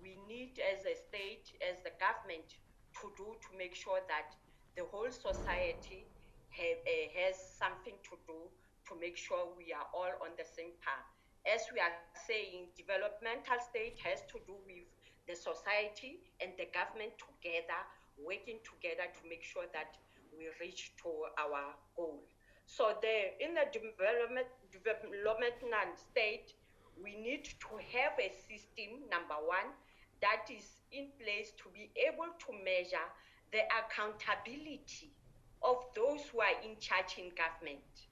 we need as a state, as the government, to do to make sure that the whole society has something to do to make sure we are all on the same path. As we are saying, developmental state has to do with the society and the government together, working together to make sure that we reach to our goal. So in the developmental state, we need to have a system, number one, that is in place to be able to measure the accountability of those who are in charge in government.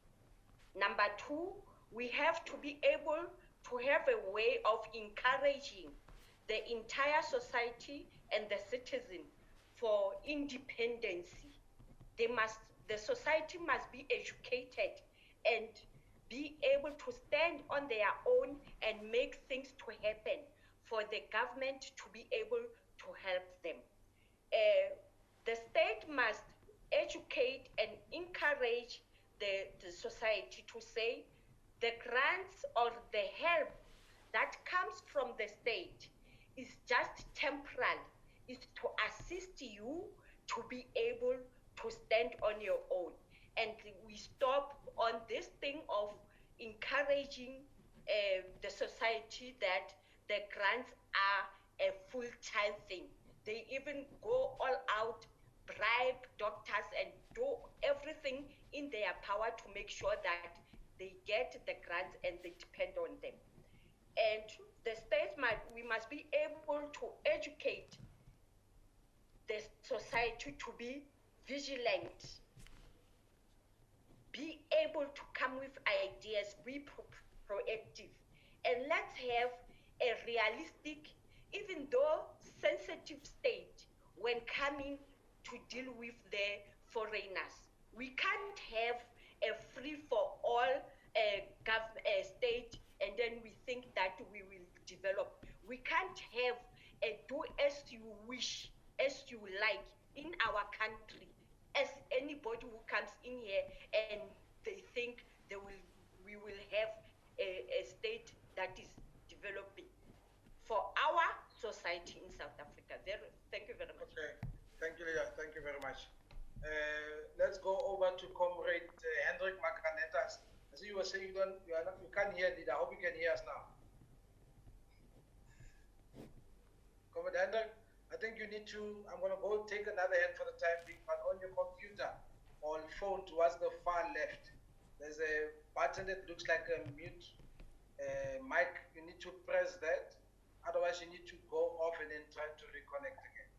Number two, we have to be able to have a way of encouraging the entire society and the citizen for independency. The society must be educated and be able to stand on their own and make things to happen for the government to be able to help them. The state must educate and encourage the society to say the grants or the help that comes from the state is just temporal, is to assist you to be able to stand on your own. And we stop on this thing of encouraging the society that the grants are a full-time thing. They even go all out, bribe doctors, and do everything in their power to make sure that they get the grants and they depend on them. And the state we must be able to educate the society to be vigilant, be able to come with ideas, be proactive, and let's have a realistic, even though sensitive state when coming to deal with the foreigners. We can't have a free for all state and then we think that we will develop. We can't have a do as you wish, as you like in our country, as anybody who comes in here and they think we will have a state that is developing for our society in South Africa. Thank you very much. Okay, thank you, Leah. Thank you very much. Let's go over to Comrade Hendrik Makanetas. As you were saying, you can't hear it. I hope you can hear us now. Comrade Hendrik, I think you need to, I'm going to go take another hand for the time being, but on your computer or phone towards the far left, there's a button that looks like a mute mic. You need to press that. Otherwise, you need to go off and then try to reconnect again.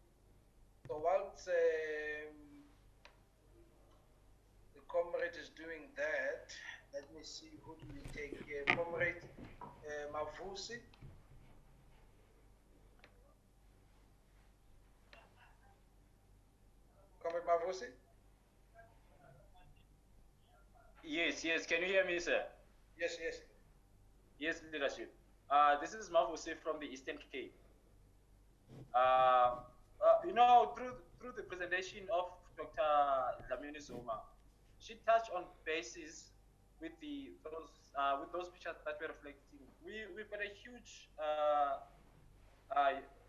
So whilst the comrade is doing that, let me see, who do we take here? Comrade Mavusi. Comrade Mavusi? Yes, can you hear me, sir? Yes. Yes, leadership. This is Mavusi from the Eastern Cape. Through the presentation of Dr. Dlamini Zuma, she touched on bases with those pictures that we're reflecting. We've got a huge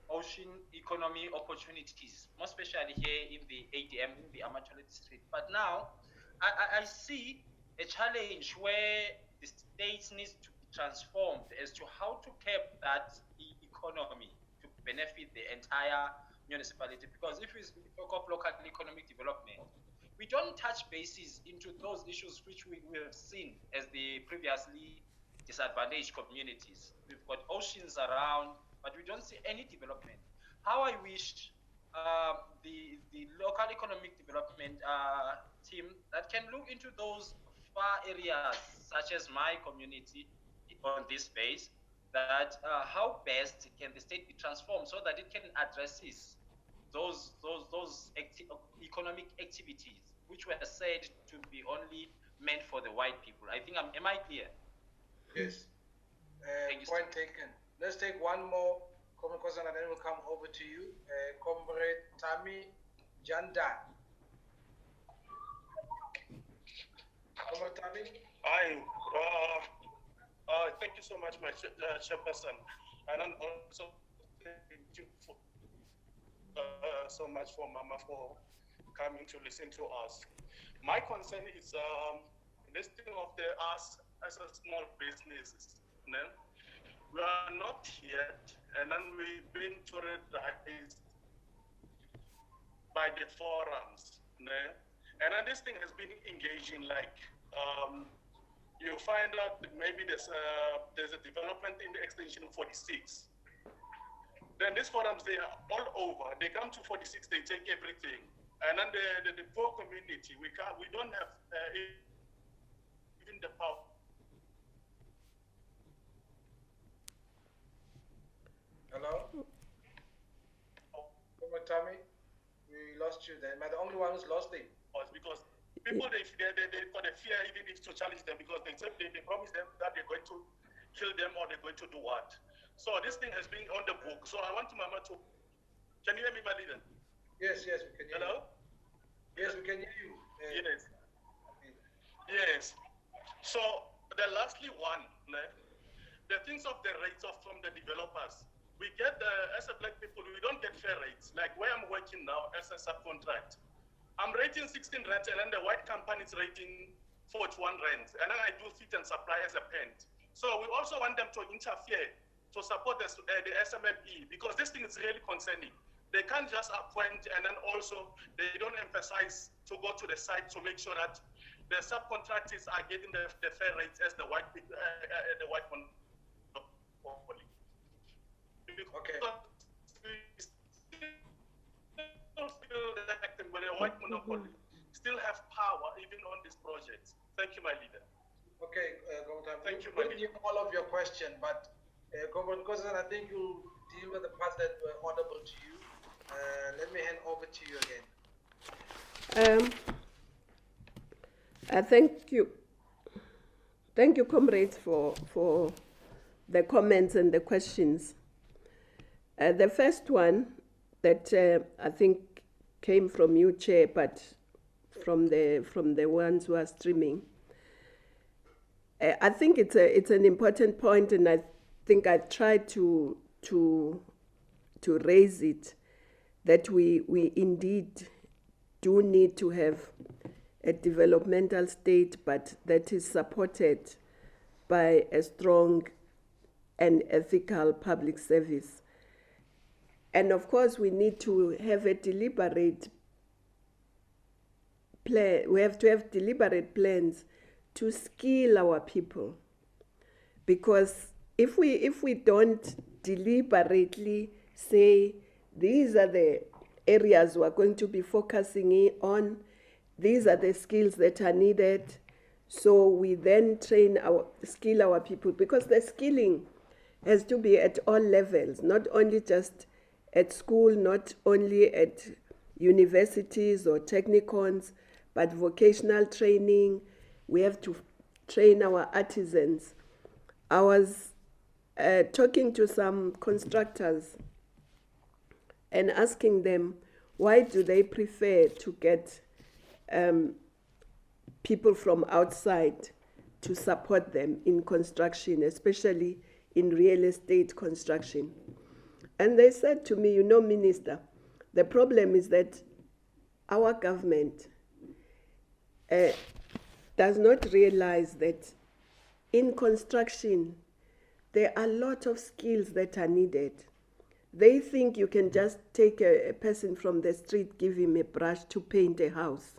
ocean economy opportunities, more especially here in the ADM, in the Amachole district. But now, I see a challenge where the state needs to be transformed as to how to cap that economy to benefit the entire municipality. Because if we talk of local economic development, we don't touch bases into those issues which we have seen as the previously disadvantaged communities. We've got oceans around, but we don't see any development. How I wish the local economic development team that can look into those far areas, such as my community on this space, that how best can the state be transformed so that it can address those economic activities which were said to be only meant for the white people. I think, am I clear? Yes. Point taken. Let's take one more comment question and then we'll come over to you. Comrade Tami Janda. Comrade Tami? Hi. Thank you so much, my chairperson. And I'm also thank you so much for Mama for coming to listen to us. My concern is listening of us as a small businesses. We are not yet, and then we've been terrorized by the forums. And then this thing has been engaging, like you find out that maybe there's a development in the extension 46. Then these forums, they are all over. They come to 46, they take everything. And then the poor community, we don't have even the power. Hello? Tommy, we lost you then. Am I the only one who's lost it? Because people, they got a fear even if to challenge them because they promise them that they're going to kill them or they're going to do what. So this thing has been on the book. So I want Mama to, can you hear me, my leader? Yes, we can hear Hello? you. Yes, we can hear you. Yes. Yes. So the lastly one, the things of the rates of from the developers. We get as a black people, we don't get fair rates. Like where I'm working now as a subcontract, I'm rating 16 rand, and then the white company is rating 41 rand, and then I do fit and supply as a pent. So we also want them to interfere to support the SMME, because this thing is really concerning. They can't just appoint, and then also they don't emphasize to go to the site to make sure that the subcontractors are getting the fair rates as the white monopoly. Okay. Feel that when a white monopoly still have power even on these projects. Thank you, my leader. Okay, Thank you, we couldn't hear all of your question, but Comrade Kosan, I think you'll deal with the parts that were audible to you. Let me hand over to you again. I thank you. Thank you, comrades, for the comments and the questions. The first one that I think came from you, Chair, but from the ones who are streaming. I think it's an important point, and I think I tried to raise it, that we indeed do need to have a developmental state, but that is supported by a strong and ethical public service. And of course, we need to have a deliberate plan. We have to have deliberate plans to skill our people, because if we don't deliberately say these are the areas we're going to be focusing on, these are the skills that are needed, so we then skill our people, because the skilling has to be at all levels, not only just at school, not only at universities or technicons, but vocational training. We have to train our artisans. I was talking to some constructors and asking them, why do they prefer to get people from outside to support them in construction, especially in real estate construction? And they said to me, Minister, the problem is that our government does not realize that in construction, there are a lot of skills that are needed. They think you can just take a person from the street, give him a brush to paint a house.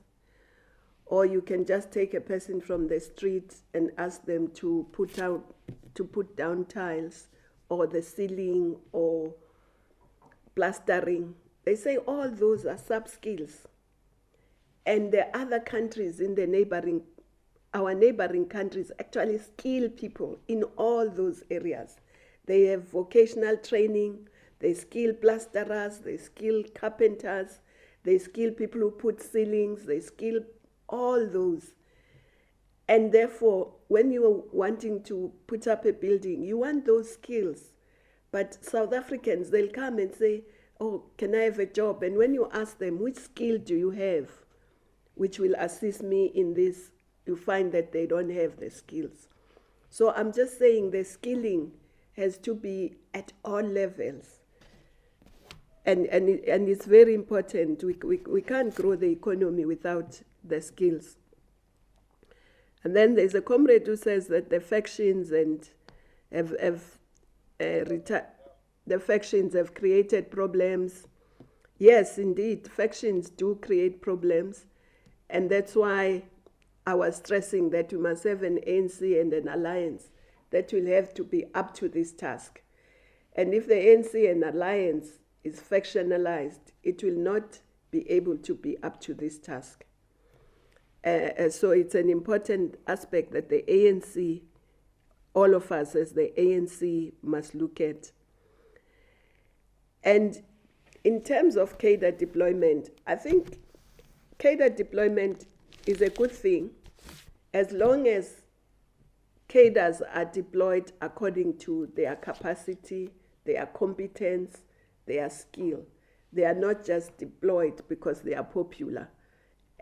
Or you can just take a person from the street and ask them to put down tiles, or the ceiling, or plastering. They say all those are sub-skills. And the other countries in our neighboring countries actually skill people in all those areas. They have vocational training, they skill plasterers, they skill carpenters, they skill people who put ceilings, they skill all those. And therefore, when you are wanting to put up a building, you want those skills. But South Africans, they'll come and say, oh, can I have a job? And when you ask them, which skill do you have which will assist me in this, you find that they don't have the skills. So I'm just saying the skilling has to be at all levels. And it's very important. We can't grow the economy without the skills. And then there's a comrade who says that the factions have created problems. Yes, indeed, factions do create problems. And that's why I was stressing that we must have an ANC and an alliance that will have to be up to this task. And if the ANC and alliance is factionalized, it will not be able to be up to this task. So it's an important aspect that the ANC, all of us as the ANC, must look at. And in terms of cadre deployment, I think cadre deployment is a good thing as long as cadres are deployed according to their capacity, their competence, their skill. They are not just deployed because they are popular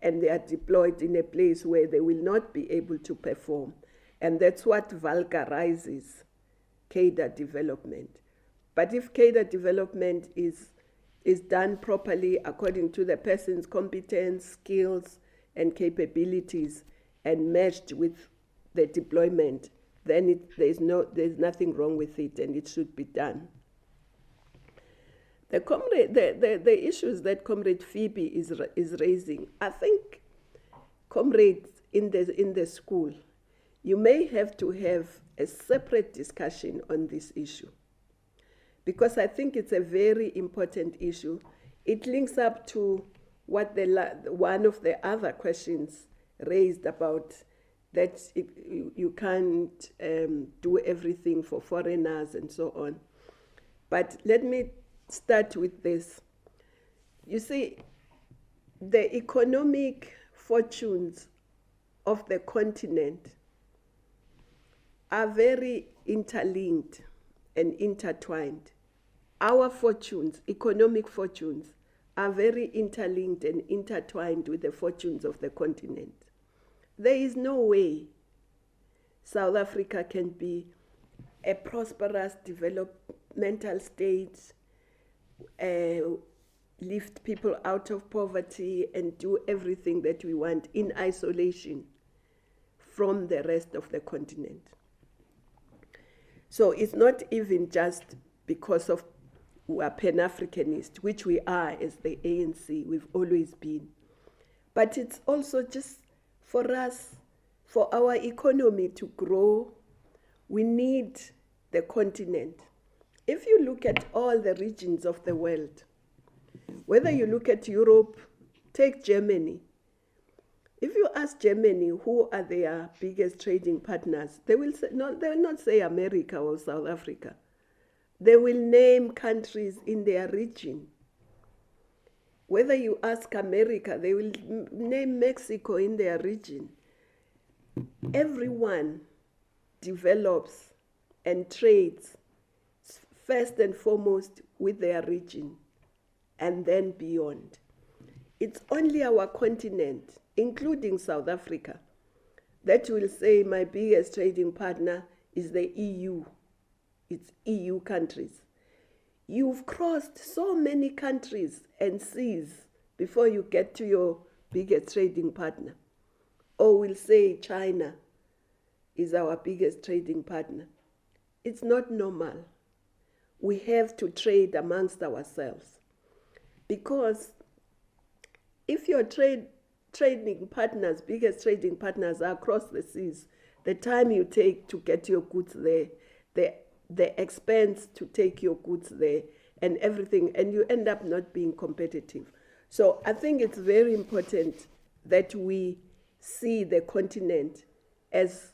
and they are deployed in a place where they will not be able to perform. And that's what vulgarizes cadre development. But if cadre development is done properly according to the person's competence, skills, and capabilities, and matched with the deployment, then there's nothing wrong with it, and it should be done. The issues that Comrade Phoebe is raising, I think, comrades in the school, you may have to have a separate discussion on this issue, because I think it's a very important issue. It links up to what one of the other questions raised about that you can't do everything for foreigners and so on. But let me start with this. You see, the economic fortunes of the continent are very interlinked and intertwined. Our fortunes, economic fortunes, are very interlinked and intertwined with the fortunes of the continent. There is no way South Africa can be a prosperous developmental state, lift people out of poverty and do everything that we want in isolation from the rest of the continent. So it's not even just because of we are Pan-Africanist, which we are as the ANC, we've always been. But it's also just for us, for our economy to grow, we need the continent. If you look at all the regions of the world, whether you look at Europe, take Germany. If you ask Germany who are their biggest trading partners, they will not say America or South Africa. They will name countries in their region. Whether you ask America, they will name Mexico in their region. Everyone develops and trades first and foremost with their region and then beyond. It's only our continent, including South Africa, that will say my biggest trading partner is the EU. It's EU countries. You've crossed so many countries and seas before you get to your biggest trading partner. Or we'll say China is our biggest trading partner. It's not normal. We have to trade amongst ourselves. Because if your trading partners, biggest trading partners are across the seas, the time you take to get your goods there, the expense to take your goods there and everything, and you end up not being competitive. So I think it's very important that we see the continent as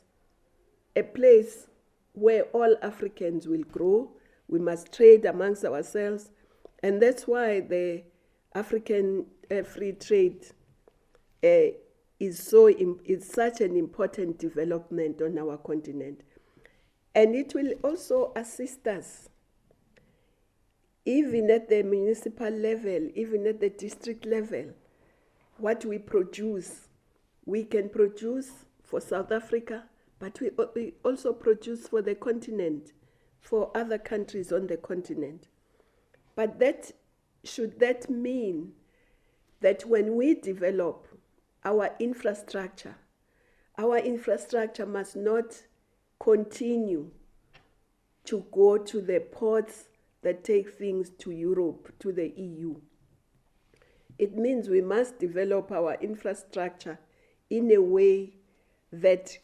a place where all Africans will grow. We must trade amongst ourselves, and that's why the African free trade is such an important development on our continent. And it will also assist us, even at the municipal level, even at the district level. What we produce, we can produce for South Africa, but we also produce for the continent, for other countries on the continent. But should that mean that when we develop our infrastructure must not continue to go to the ports that take things to Europe, to the EU. It means we must develop our infrastructure in a way that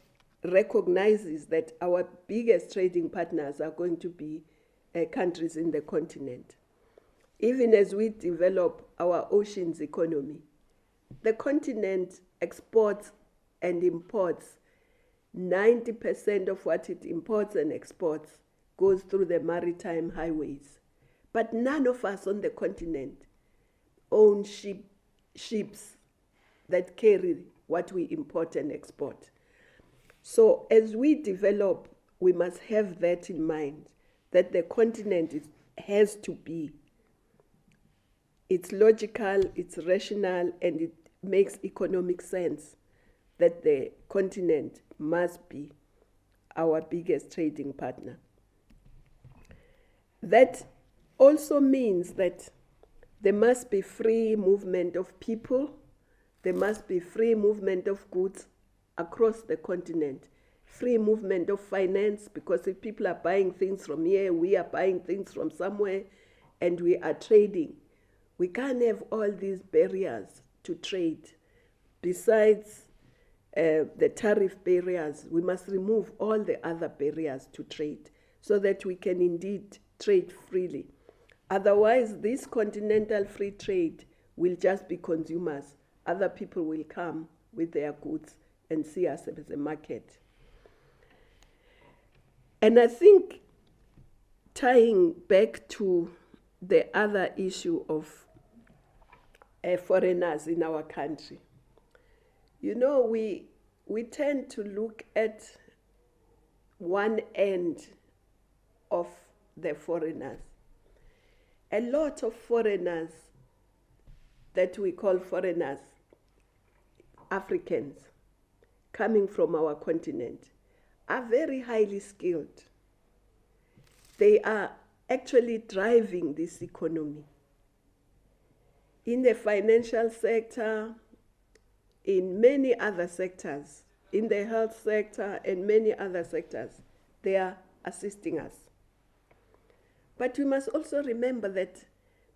recognizes that our biggest trading partners are going to be countries in the continent. Even as we develop our oceans economy, the continent exports and imports 90% of what it imports and exports goes through the maritime highways. But none of us on the continent own ships that carry what we import and export. So as we develop, we must have that in mind, that the continent has to be. It's logical, it's rational, and makes economic sense that the continent must be our biggest trading partner. That also means that there must be free movement of people, there must be free movement of goods across the continent, free movement of finance, because if people are buying things from here, we are buying things from somewhere, and we are trading. We can't have all these barriers to trade. Besides the tariff barriers, we must remove all the other barriers to trade so that we can indeed trade freely. Otherwise, this continental free trade will just be consumers. Other people will come with their goods and see us as a market. And I think, tying back to the other issue of foreigners in our country, you know, we tend to look at one end of the foreigners. A lot of foreigners that we call foreigners, Africans, coming from our continent, are very highly skilled. They are actually driving this economy. In the financial sector, in many other sectors, in the health sector and many other sectors, they are assisting us. But we must also remember that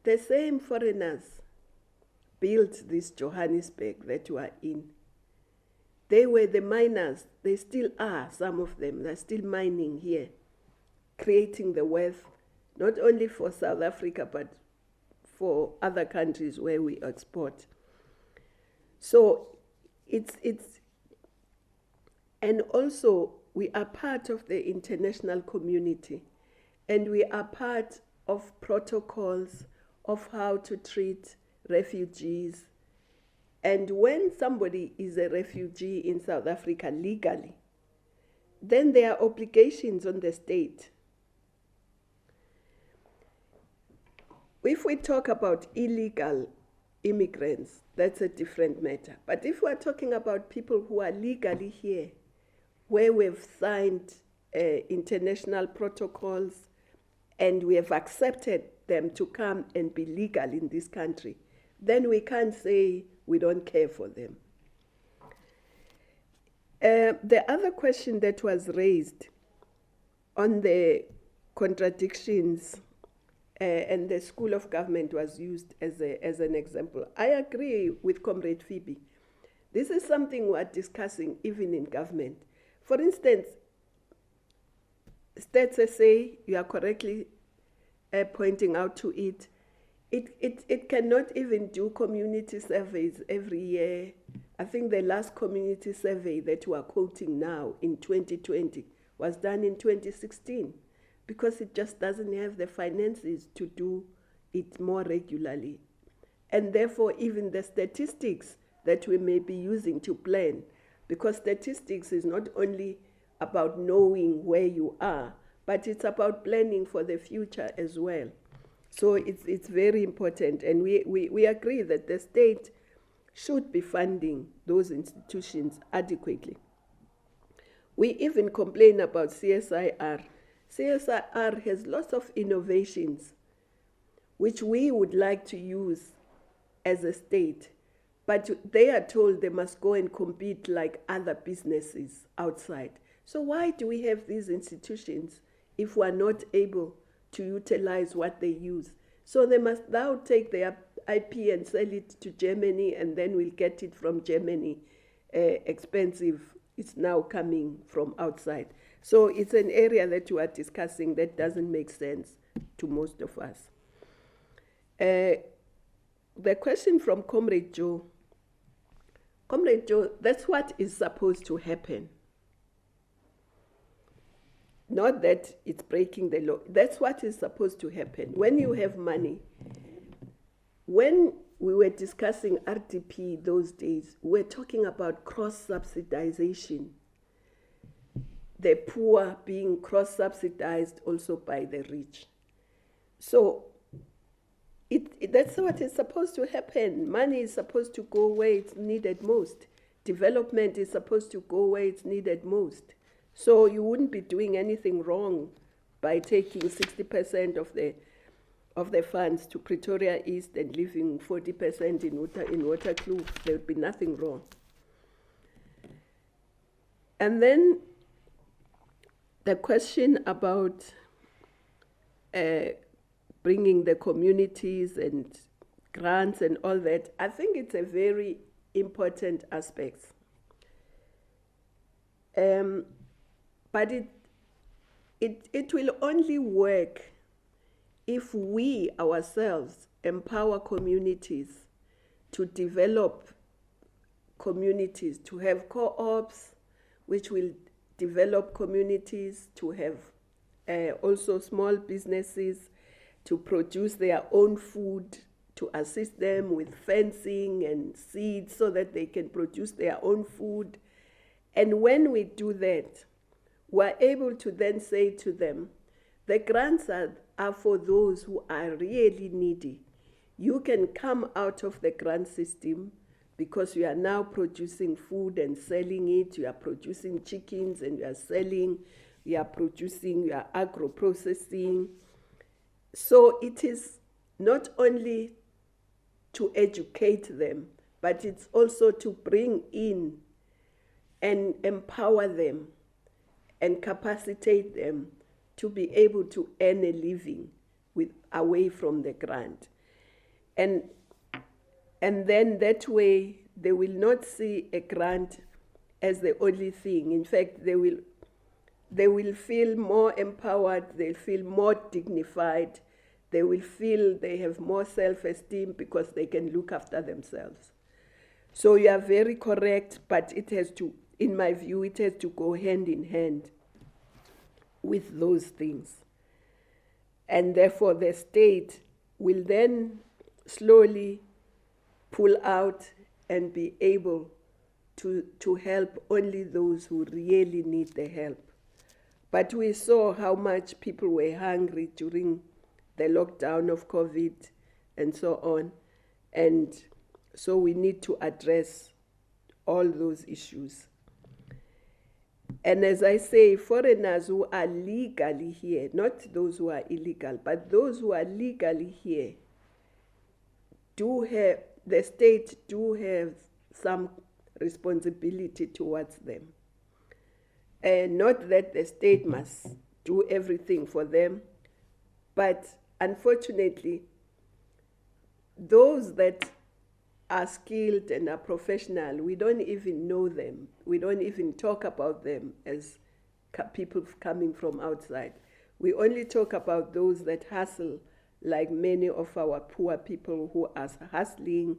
the same foreigners built this Johannesburg that we are in. They were the miners. They still are, some of them. They're still mining here, creating the wealth, not only for South Africa, but for other countries where we export. So and also we are part of the international community, and we are part of protocols of how to treat refugees. And when somebody is a refugee in South Africa legally, then there are obligations on the state. If we talk about illegal immigrants, that's a different matter. But if we're talking about people who are legally here, where we've signed international protocols and we have accepted them to come and be legal in this country, then we can't say we don't care for them. The other question that was raised on the contradictions and the school of government was used as an example. I agree with Comrade Phoebe. This is something we're discussing even in government. For instance, Stats SA, you are correctly pointing out to it, it cannot even do community surveys every year. I think the last community survey that we are quoting now in 2020 was done in 2016, because it just doesn't have the finances to do it more regularly. And therefore, even the statistics that we may be using to plan, because statistics is not only about knowing where you are, but it's about planning for the future as well. So it's very important, and we agree that the state should be funding those institutions adequately. We even complain about CSIR. CSIR has lots of innovations which we would like to use as a state, but they are told they must go and compete like other businesses outside. So why do we have these institutions if we're not able to utilize what they use? So they must now take their IP and sell it to Germany, and then we'll get it from Germany expensive. It's now coming from outside. So it's an area that you are discussing that doesn't make sense to most of us. The question from Comrade Joe. Comrade Joe, that's what is supposed to happen. Not that it's breaking the law. That's what is supposed to happen. When you have money, when we were discussing RDP those days, we were talking about cross-subsidization. The poor being cross-subsidized also by the rich. So That's what is supposed to happen. Money is supposed to go where it's needed most. Development is supposed to go where it's needed most. So you wouldn't be doing anything wrong by taking 60% of the funds to Pretoria East and leaving 40% in Waterkloof. There would be nothing wrong. And then the question about bringing the communities and grants and all that, I think it's a very important aspect. But it will only work if we ourselves empower communities to develop communities, to have co-ops, which will develop communities, to have also small businesses to produce their own food, to assist them with fencing and seeds so that they can produce their own food. And when we do that, we're able to then say to them, the grants are for those who are really needy. You can come out of the grant system because you are now producing food and selling it. You are producing chickens and you are selling. You are producing, you are agro-processing. So it is not only to educate them, but it's also to bring in and empower them and capacitate them to be able to earn a living away from the grant. And then that way, they will not see a grant as the only thing. In fact, they will feel more empowered, they'll feel more dignified, they will feel they have more self-esteem because they can look after themselves. So you are very correct, but it has to, in my view, it has to go hand in hand with those things. And therefore the state will then slowly pull out and be able to help only those who really need the help. But we saw how much people were hungry during the lockdown of COVID and so on. And so we need to address all those issues. And as I say, foreigners who are legally here, not those who are illegal, but those who are legally here, the state do have some responsibility towards them. And not that the state must do everything for them, but unfortunately, those that are skilled and are professional, we don't even know them. We don't even talk about them as people coming from outside. We only talk about those that hustle, like many of our poor people who are hustling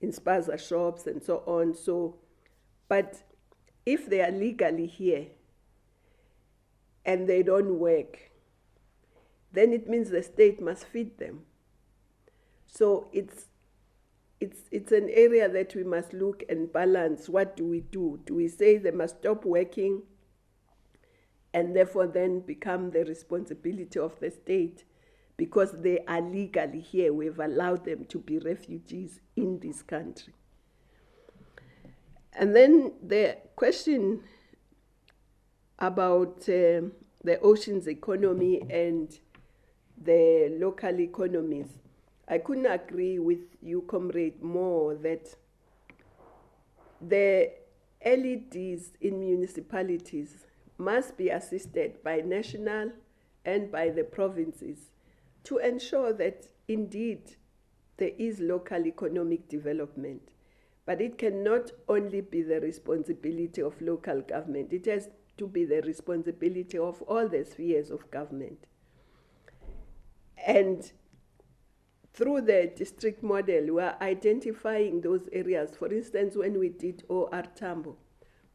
in spaza shops and so on. So, but if they are legally here and they don't work, then it means the state must feed them. So it's an area that we must look and balance. What do we do? Do we say they must stop working and therefore then become the responsibility of the state because they are legally here? We've allowed them to be refugees in this country. And then the question about the ocean's economy and the local economies. I couldn't agree with you, Comrade, more that the LEDs in municipalities must be assisted by national and by the provinces to ensure that indeed there is local economic development. But it cannot only be the responsibility of local government. It has to be the responsibility of all the spheres of government. And through the district model, we are identifying those areas. For instance, when we did OR Tambo,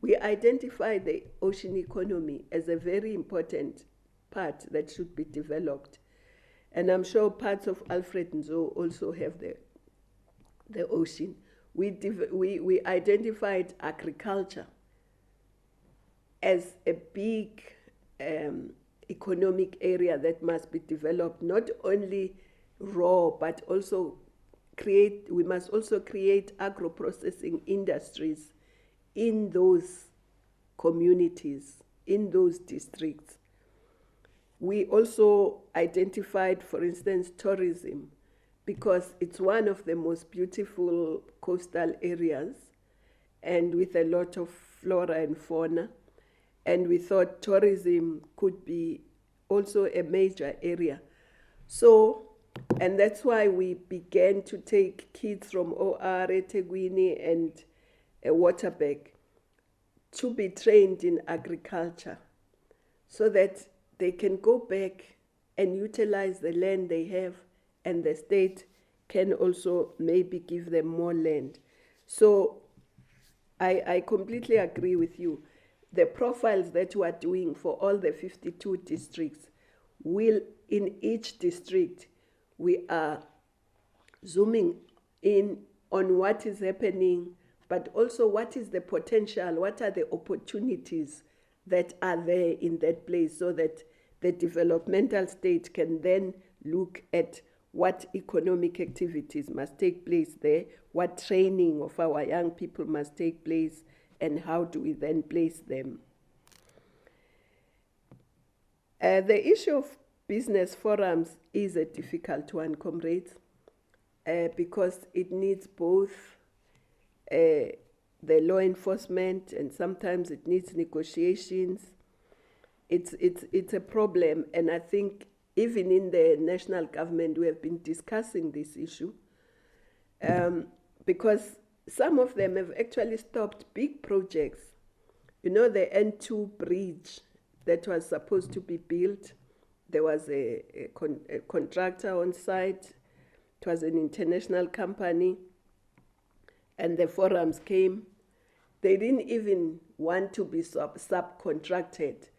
we identified the ocean economy as a very important part that should be developed. And I'm sure parts of Alfred Nzo also have the ocean. We identified agriculture as a big economic area that must be developed, not only raw, but also we must also create agro-processing industries in those communities, in those districts. We also identified, for instance, tourism, because it's one of the most beautiful coastal areas and with a lot of flora and fauna. And we thought tourism could be also a major area. So, and that's why we began to take kids from OR, eThekwini, and Waterberg to be trained in agriculture so that they can go back and utilize the land they have, and the state can also maybe give them more land. So I completely agree with you. The profiles that we are doing for all the 52 districts will, in each district, we are zooming in on what is happening, but also what is the potential, what are the opportunities that are there in that place, so that the developmental state can then look at what economic activities must take place there, what training of our young people must take place, and how do we then place them. The issue of business forums is a difficult one, comrades, because it needs both the law enforcement, and sometimes it needs negotiations. It's a problem, and I think even in the national government we have been discussing this issue, because some of them have actually stopped big projects. You know, the N2 bridge that was supposed to be built, there was a contractor on site. It was an international company, and the forums came. They didn't even want to be subcontracted.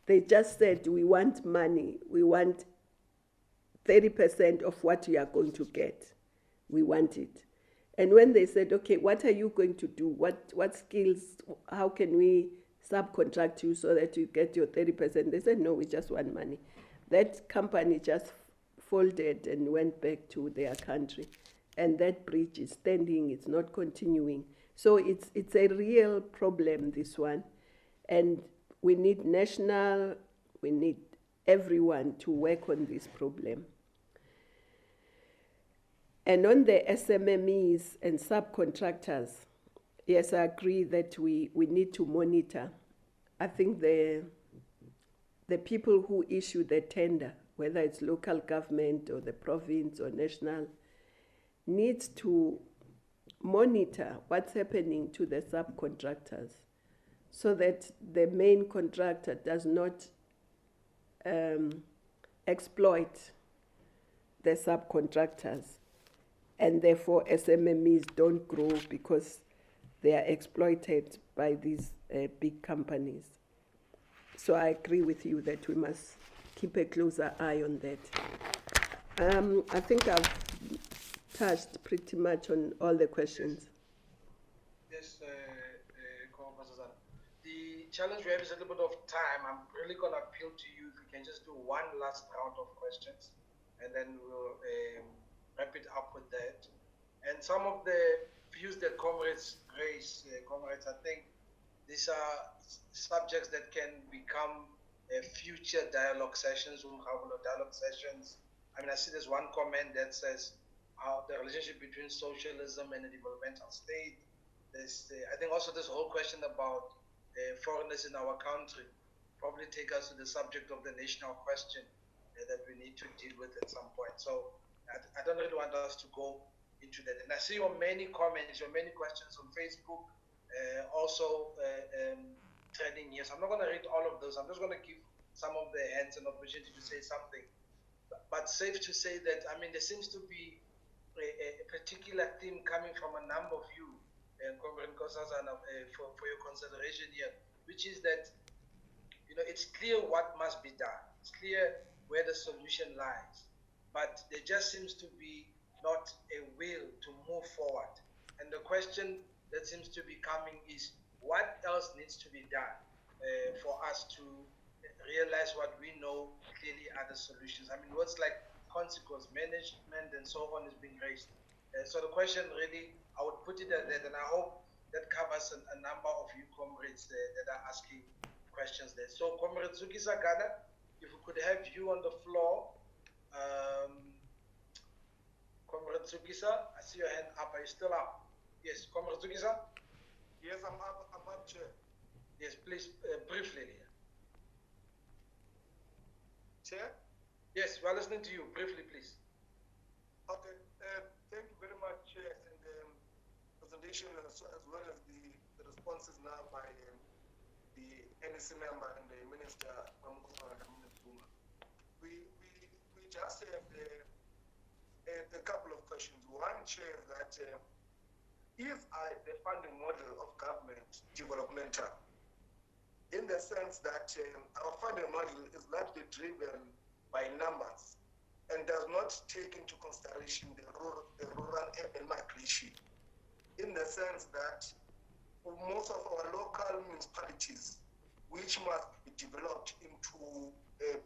They just said, we want money. We want 30% of what you are going to get. We want it. And when they said, okay, what are you going to do? What skills, how can we subcontract you so that you get your 30%? They said, no, we just want money. That company just folded and went back to their country. And that bridge is standing, it's not continuing. So it's a real problem, this one. And we need we need everyone to work on this problem. And on the SMMEs and subcontractors, yes, I agree that we need to monitor. I think the people who issue the tender, whether it's local government or the province or national, needs to monitor what's happening to the subcontractors so that the main contractor does not exploit the subcontractors, and therefore SMMEs don't grow because they are exploited by these big companies. So I agree with you that we must keep a closer eye on that. I think I've touched pretty much on all the questions. Yes, the challenge we have is a little bit of time. I'm really going to appeal to you if we can just do one last round of questions, and then we'll wrap it up with that. And some of the views that comrades raise, comrades, I think these are subjects that can become future dialogue sessions, dialogue sessions. I mean, I see there's one comment that says the relationship between socialism and the developmental state. I think also this whole question about foreigners in our country probably take us to the subject of the national question that we need to deal with at some point. So I don't really want us to go into that. And I see your many comments, your many questions on Facebook, also trending here. So I'm not going to read all of those. I'm just going to give some of the hands an opportunity to say something. But safe to say that, I mean, there seems to be a particular theme coming from a number of you, Comrade Nkosazana, for your consideration here, which is that, you know, it's clear what must be done. It's clear where the solution lies. But there just seems to be not a will to move forward. And the question that seems to be coming is, what else needs to be done for us to realize what we know clearly are the solutions? I mean, words like consequence management and so on is being raised. So the question really, I would put it at that, and I hope that covers a number of you comrades that are asking questions there. So, Comrade Zukisa Gana, if we could have you on the floor. Comrade Zukisa, I see your hand up. Are you still up? Yes, Comrade Zukisa? Yes, I'm up, Chair. Yes, please, briefly. Chair? Yes, we're listening to you. Briefly, please. Okay, thank you very much, Chair, and presentation as well as the responses now by the NEC member and the Minister. We just have a couple of questions. One, Chair, that is the funding model of government developmental, in the sense that our funding model is largely driven by numbers and does not take into consideration the rural-urban migration, in the sense that most of our local municipalities, which must be developed into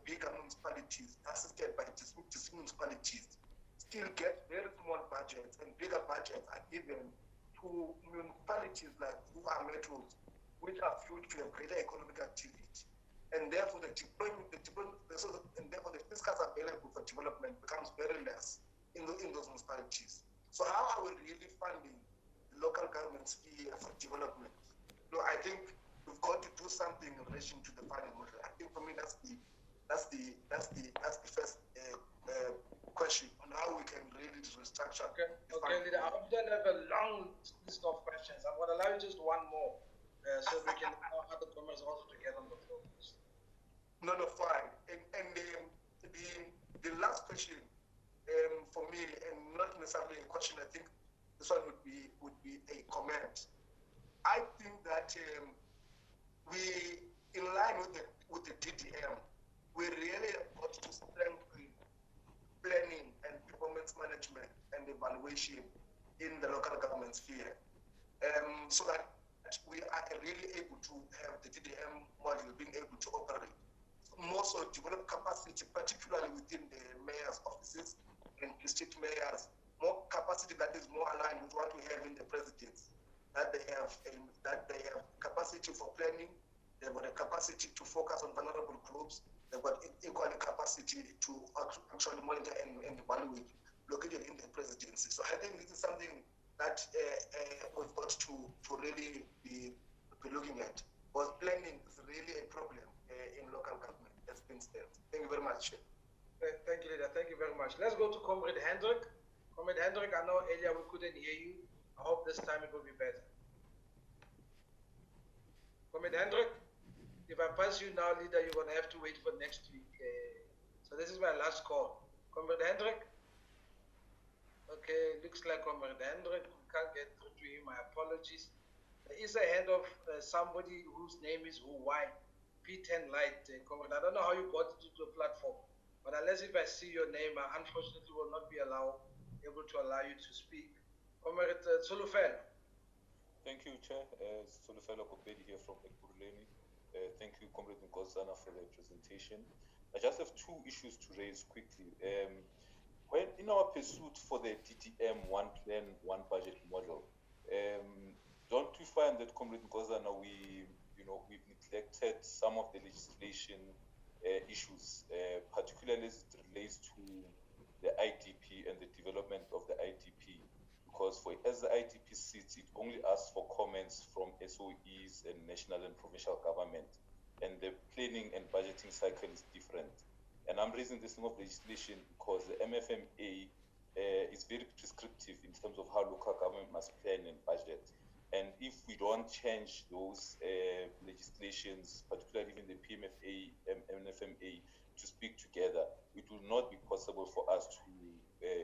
bigger municipalities, assisted by district municipalities, still get very small budgets, and bigger budgets are given to municipalities like who are metros, which are fueled to a greater economic activity. And therefore, the fiscal available for development becomes very less in those municipalities. So how are we really funding the local government sphere for development? No, I think we've got to do something in relation to the funding model. I think for me that's the first question on how we can really restructure. Okay, leader. I don't have a long list of questions. I'm going to allow you just one more, so we can allow other comments also to get on the floor. No, fine. And the last question for me, and not necessarily a question, I think this one would be a comment. I think that we, in line with the DDM, we really have got to strengthen planning and performance management and evaluation in the local government sphere, so that we are really able to have the DDM model being able to operate. More so develop capacity, particularly within the mayor's offices and district mayors, more capacity that is more aligned with what we have in the presidents, that they have capacity for planning, they've got a capacity to focus on vulnerable groups, they've got equal capacity to actually monitor and evaluate located in the presidency. So I think this is something that we've got to really be looking at, because planning is really a problem in local government. Thank you very much. Thank you, leader. Thank you very much. Let's go to Comrade Hendrik. Comrade Hendrik, I know earlier we couldn't hear you. I hope this time it will be better. Comrade Hendrik, if I pass you now, leader, you're going to have to wait for next week. So this is my last call. Comrade Hendrik? Okay, looks like Comrade Hendrik. We can't get through to him. My apologies. There is a hand of somebody whose name is Huwai. P10 Light, Comrade. I don't know how you got into the platform, but unless if I see your name, I unfortunately will not be able to allow you to speak. Comrade Tsulufelo. Thank you, Chair. Tsulufelo Kopedi here from Ekurhuleni. Thank you, Comrade Nkosazana, for the presentation. I just have two issues to raise quickly. When in our pursuit for the DDM one plan, one budget model, don't we find that, Comrade Nkosazana, we've neglected some of the legislation issues, particularly as it relates to the IDP and the development of the IDP, because as the IDP sits, it only asks for comments from SOEs and national and provincial government, and the planning and budgeting cycle is different. And I'm raising this thing of legislation because the MFMA is very prescriptive in terms of how local government must plan and budget. And if we don't change those legislations, particularly in the PMFA and MFMA, to speak together, it will not be possible for us to,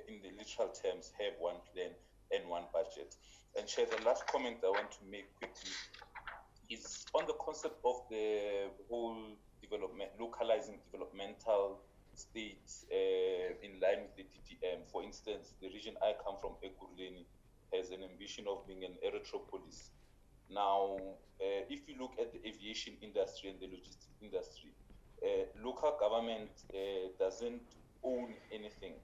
in the literal terms, have one plan and one budget. And Chair, the last comment I want to make quickly is on the concept of the whole localizing developmental states in line with the DDM. For instance, the region I come from, Ekurhuleni, has an ambition of being an aerotropolis. Now, if you look at the aviation industry and the logistics industry, local government doesn't own anything,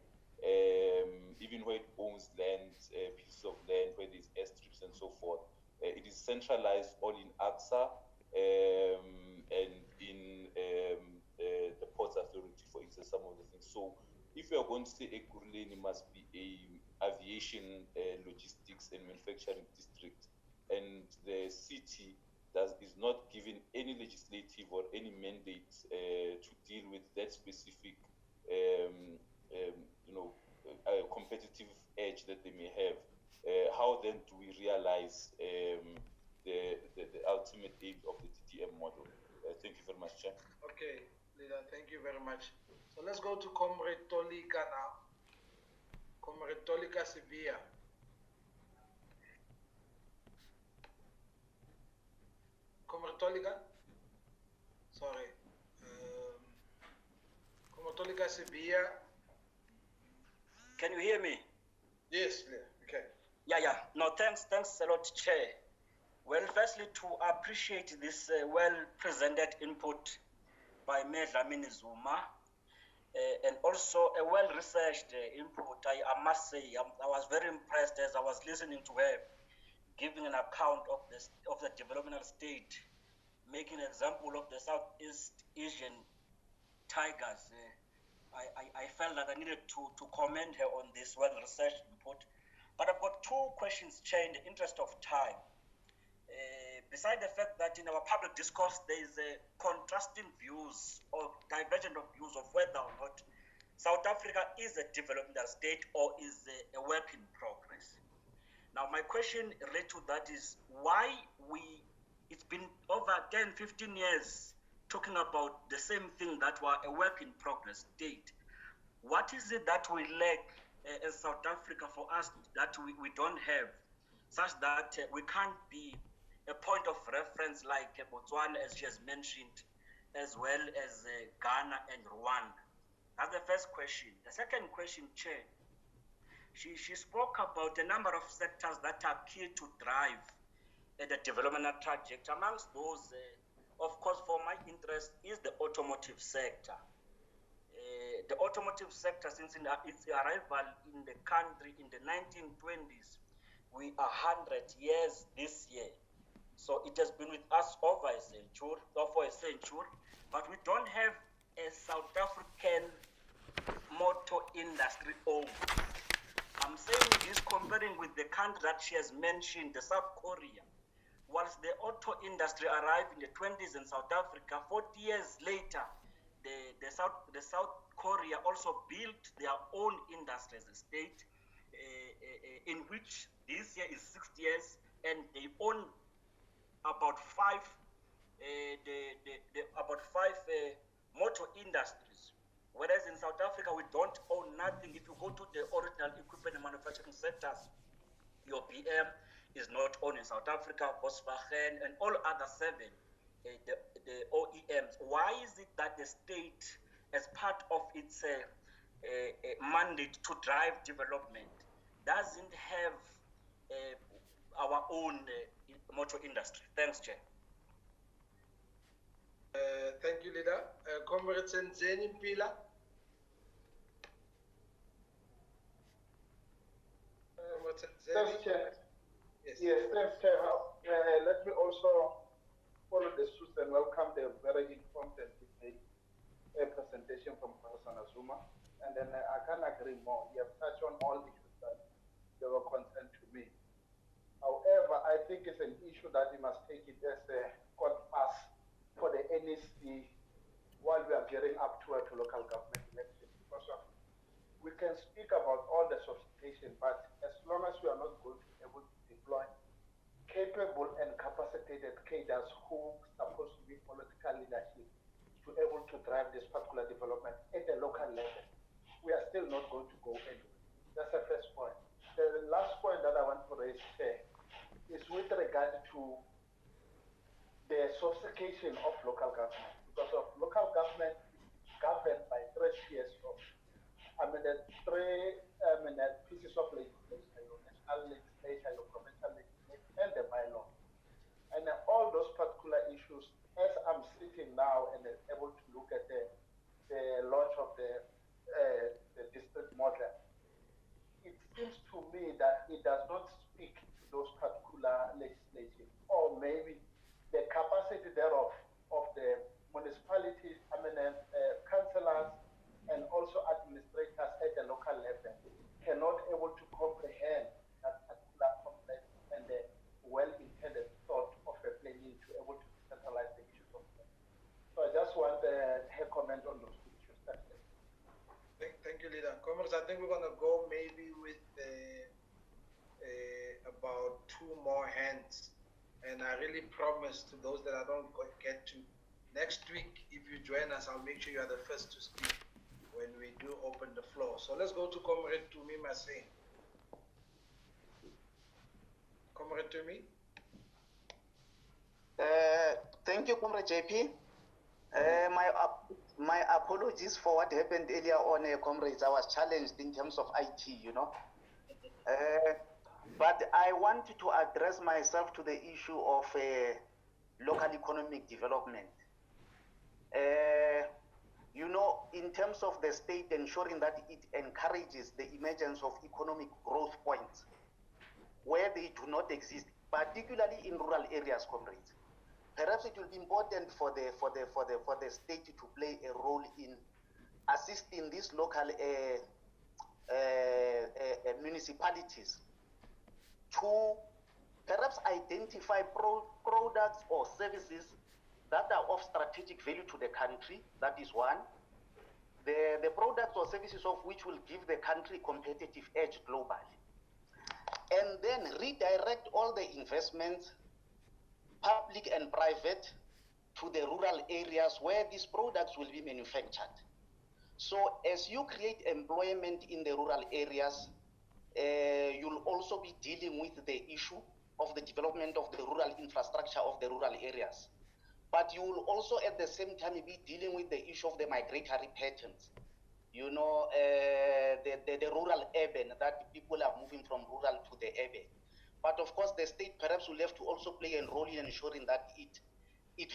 even where it owns land, pieces of land, where there's airstrips and so forth. It is centralized all in AXA and in the Ports Authority, for instance, some of the things. So if you are going to say Ekurhuleni must be a aviation, logistics and manufacturing district, and the city is not given any legislative or any mandate to deal with that specific competitive edge that they may have, how then do we realize the ultimate aim of the DDM model? Thank you very much, Chair. Okay, leader, thank you very much. So let's go to Comrade Tolika now. Comrade Tolika Sibia. Comrade Tolika? Sorry. Comrade Tolika Sibia. Can you hear me? Yes, okay. Yeah. No, thanks a lot, Chair. Well, firstly, to appreciate this well-presented input by Mayor Dlamini Zuma, and also a well-researched input. I must say, I was very impressed as I was listening to her giving an account of the developmental state, making an example of the Southeast Asian tigers. I felt that I needed to commend her on this well-researched input. But I've got two questions, Chair, in the interest of time. Beside the fact that in our public discourse there is a contrasting views or divergent of views of whether or not South Africa is a developmental state or is a work in progress. Now my question related to that is why it's been over 10, 15 years talking about the same thing, that we're a work in progress state. What is it that we lack as South Africa for us that we don't have, such that we can't be a point of reference like Botswana, as she has mentioned, as well as Ghana and Rwanda? That's the first question. The second question, Chair, she spoke about a number of sectors that are key to drive the developmental trajectory. Amongst those, of course, for my interest, is the automotive sector. The automotive sector, since its arrival in the country in the 1920s, we are 100 years this year. So it has been with us for a century, but we don't have a South African motor industry owned. I'm saying this comparing with the country that she has mentioned, the South Korea. Whilst the auto industry arrived in the 20s in South Africa, 40 years later, the South Korea also built their own industry as a state, in which this year is 60 years, and they own about five motor industries. Whereas in South Africa, we don't own nothing. If you go to the original equipment and manufacturing sectors, your BM is not owned in South Africa, Volkswagen, and all other seven, the OEMs. Why is it that the state, as part of its mandate to drive development, doesn't have our own motor industry? Thanks, Chair. Thank you, leader. Comrade Senzeni Mpila. Thanks, Chair. Yes, thanks, Chair. Let me also follow the suit and welcome the very informed and detailed presentation from Professor Zuma. And then I can't agree more. You have touched on all issues that they were concerned to me. However, I think it's an issue that we must take it as a court pass for the NEC while we are gearing up to local government elections. Because we can speak about all the sophistication, but as long as we are not going to be able to deploy capable and capacitated cadres who are supposed to be political leadership to able to drive this particular development at the local level, we are still not going to go anywhere. That's the first point. The last point that I want to raise here is with regard to the sophistication of local government, because of local government is governed by three spheres of, the pieces of legislation, your national legislation, your provincial legislation, and the bylaw. And all those particular issues, as I'm sitting now and able to look at the launch of the me that it does not speak to those particular legislation, or maybe the capacity thereof of the municipalities, councillors, and also administrators at the local level cannot able to comprehend that particular complex and the well-intended thought of a planning to able to decentralize the issues of planning. So I just want her comment on those two issues. That's it. Thank you, Leader. Comrades, I think we're going to go maybe with about two more hands. And I really promise to those that I don't get to, next week, if you join us, I'll make sure you are the first to speak when we do open the floor. So let's go to Comrade Tumi Masing. Comrade Tumi. Thank you, Comrade JP. My apologies for what happened earlier on, comrades. I was challenged in terms of IT, you know. But I wanted to address myself to the issue of local economic development. You know, in terms of the state ensuring that it encourages the emergence of economic growth points where they do not exist, particularly in rural areas, comrades. Perhaps it will be important for the state to play a role in assisting these local municipalities to perhaps identify products or services that are of strategic value to the country. That is one. The products or services of which will give the country competitive edge globally. And then redirect all the investments, public and private, to the rural areas where these products will be manufactured. So as you create employment in the rural areas, you'll also be dealing with the issue of the development of the rural infrastructure of the rural areas. But you will also at the same time be dealing with the issue of the migratory patterns. You know, the rural urban, that people are moving from rural to the urban. But of course, the state perhaps will have to also play a role in ensuring that it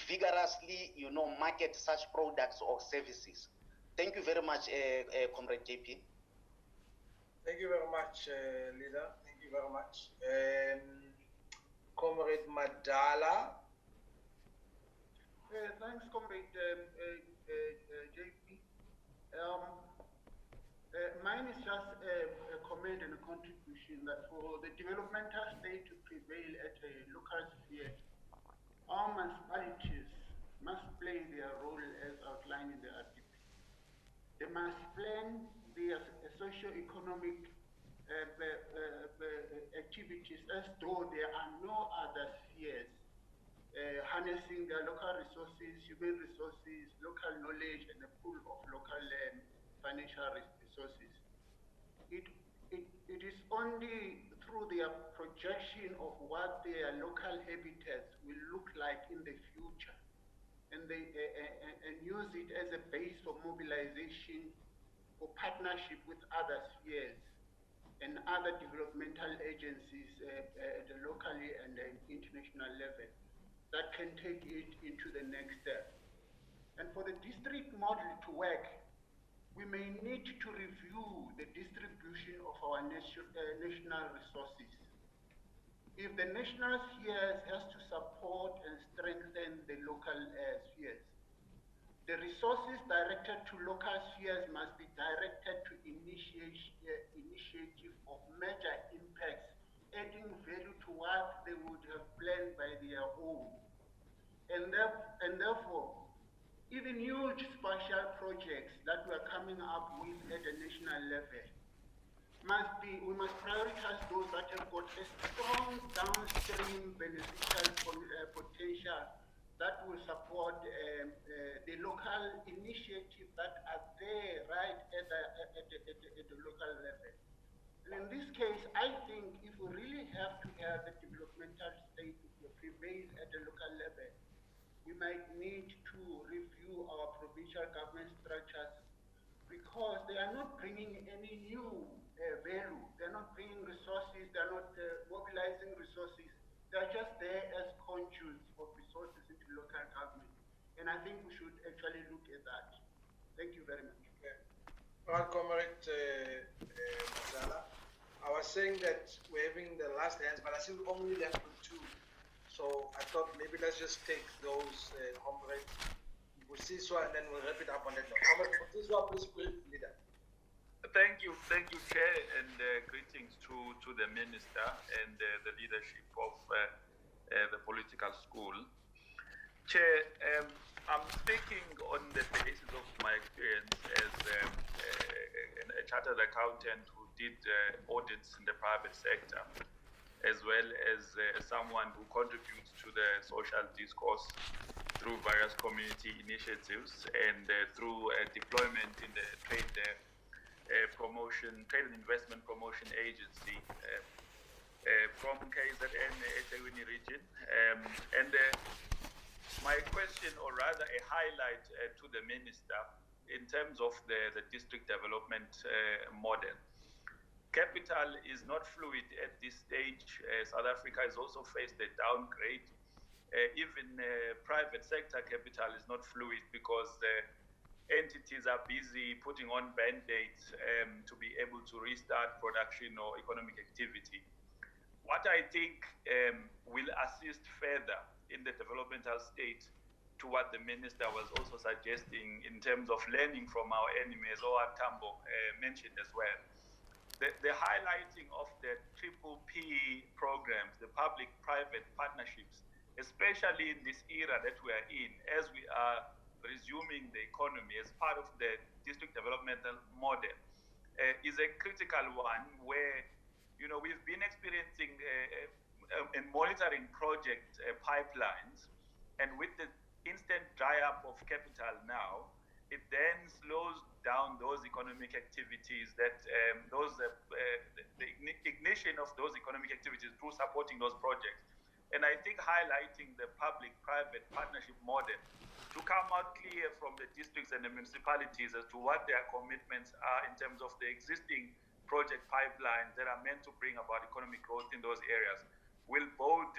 vigorously, you know, market such products or services. Thank you very much, Comrade JP. Thank you very much, Leader. Thank you very much. Comrade Madala. Thanks, Comrade JP. Mine is just a comment and a contribution that for the developmental state to prevail at a local sphere, our municipalities must play their role as outlined in the RDP. They must plan their socio-economic activities as though there are no other spheres, harnessing their local resources, human resources, local knowledge, and a pool of local financial resources. It is only through their projection of what their local habitats will look like in the future, and use it as a base for mobilization for partnership with other spheres and other developmental agencies at the locally and international level that can take it into the next step. And for the district model to work, we may need to review the distribution of our national resources. If the national spheres has to support and strengthen the local spheres, the resources directed to local spheres must be directed to initiative of major impacts, adding value to what they would have planned by their own. And therefore, even huge spatial projects that we are coming up with at the national level we must prioritize those that have got a strong downstream beneficial potential that will support the local initiatives that are there right at the local level. And in this case, I think if we really have to have the developmental state to prevail at the local level, we might need to review our provincial government structures, because they are not bringing any new value. They're not bringing resources. They're not mobilizing resources. They're just there as conduits of resources into local government. And I think we should actually look at that. Thank you very much. Okay. All right, Comrade Madala. Our was saying that we're having the last hands, but I see we only left with two. So I thought maybe let's just take those comrades. Busiswa, and then we'll wrap it up on that note. Comrade Busiswa, please brief leader. Thank you, Chair, and greetings to the Minister and the leadership of the political school. Chair, I'm speaking on the basis of my experience as a chartered accountant who did audits in the private sector, as well as someone who contributes to the social discourse through various community initiatives and through deployment in the trade and investment promotion agency from KZN, Ethekwini region. My question, or rather a highlight to the Minister in terms of the district development model. Capital is not fluid at this stage. South Africa has also faced a downgrade. Even private sector capital is not fluid because entities are busy putting on band-aids to be able to restart production or economic activity. What I think will assist further in the developmental state to what the Minister was also suggesting in terms of learning from our enemies, or Tambo mentioned as well. The highlighting of the triple P programs, the public-private partnerships, especially in this era that we are in, as we are resuming the economy as part of the district developmental model, is a critical one where, we've been experiencing and monitoring project pipelines, and with the instant dry up of capital now, it then slows down those economic activities that the ignition of those economic activities through supporting those projects. And I think highlighting the public-private partnership model to come out clear from the districts and the municipalities as to what their commitments are in terms of the existing project pipelines that are meant to bring about economic growth in those areas will bode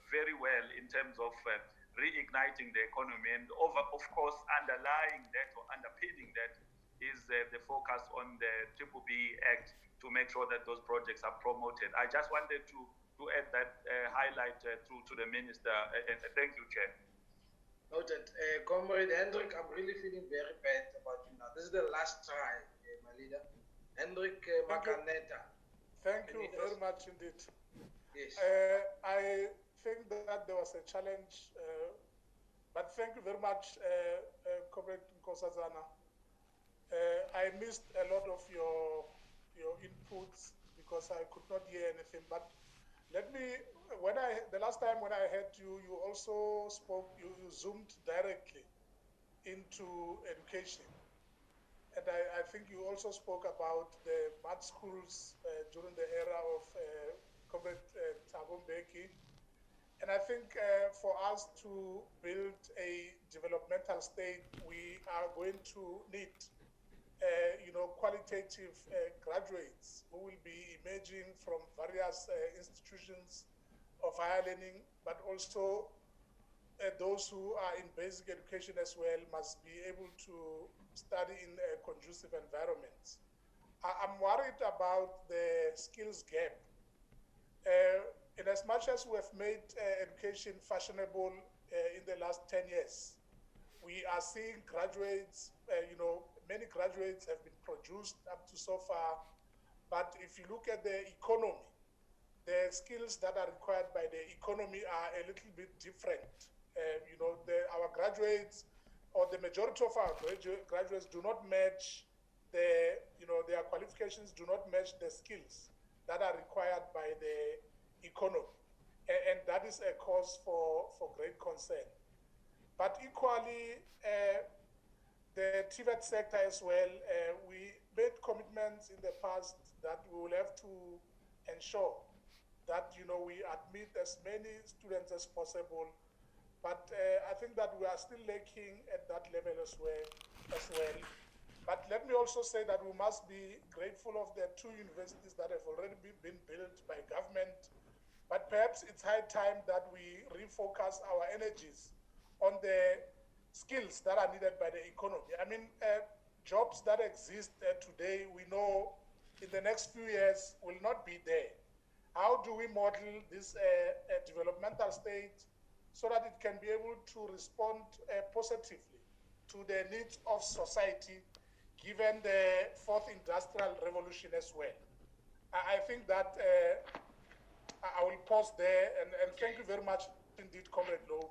very well in terms of reigniting the economy. And of course, underlying that or underpinning that is the focus on the Triple B Act to make sure that those projects are promoted. I just wanted to add that highlight to the Minister. And thank you, Chair. Noted. Comrade Hendrik, I'm really feeling very bad about you now. This is the last try, my leader. Hendrik Makaneta. Thank you very much indeed. Yes. I think that there was a challenge, but thank you very much, Comrade Nkosazana. I missed a lot of your inputs because I could not hear anything. But the last time when I heard you, you also spoke. You zoomed directly into education, and I think you also spoke about the mud schools during the era of Comrade Thabo Mbeki. And I think for us to build a developmental state, we are going to need, qualitative graduates who will be emerging from various institutions of higher learning, but also those who are in basic education as well must be able to study in conducive environments. I'm worried about the skills gap. In as much as we have made education fashionable in the last 10 years, we are seeing graduates, many graduates have been produced up to so far, but if you look at the economy, the skills that are required by the economy are a little bit different. Our graduates, or the majority of our graduates do not match their qualifications do not match the skills that are required by the economy. And that is a cause for great concern. But equally, the TVET sector as well, we made commitments in the past that we will have to ensure that we admit as many students as possible. But I think that we are still lacking at that level as well. But let me also say that we must be grateful of the 2 universities that have already been built by government. But perhaps it's high time that we refocus our energies on the skills that are needed by the economy. I mean, jobs that exist today, we know in the next few years will not be there. How do we model this developmental state so that it can be able to respond positively to the needs of society, given the fourth industrial revolution as well? I think that I will pause there, and thank you very much indeed, Comrade Low.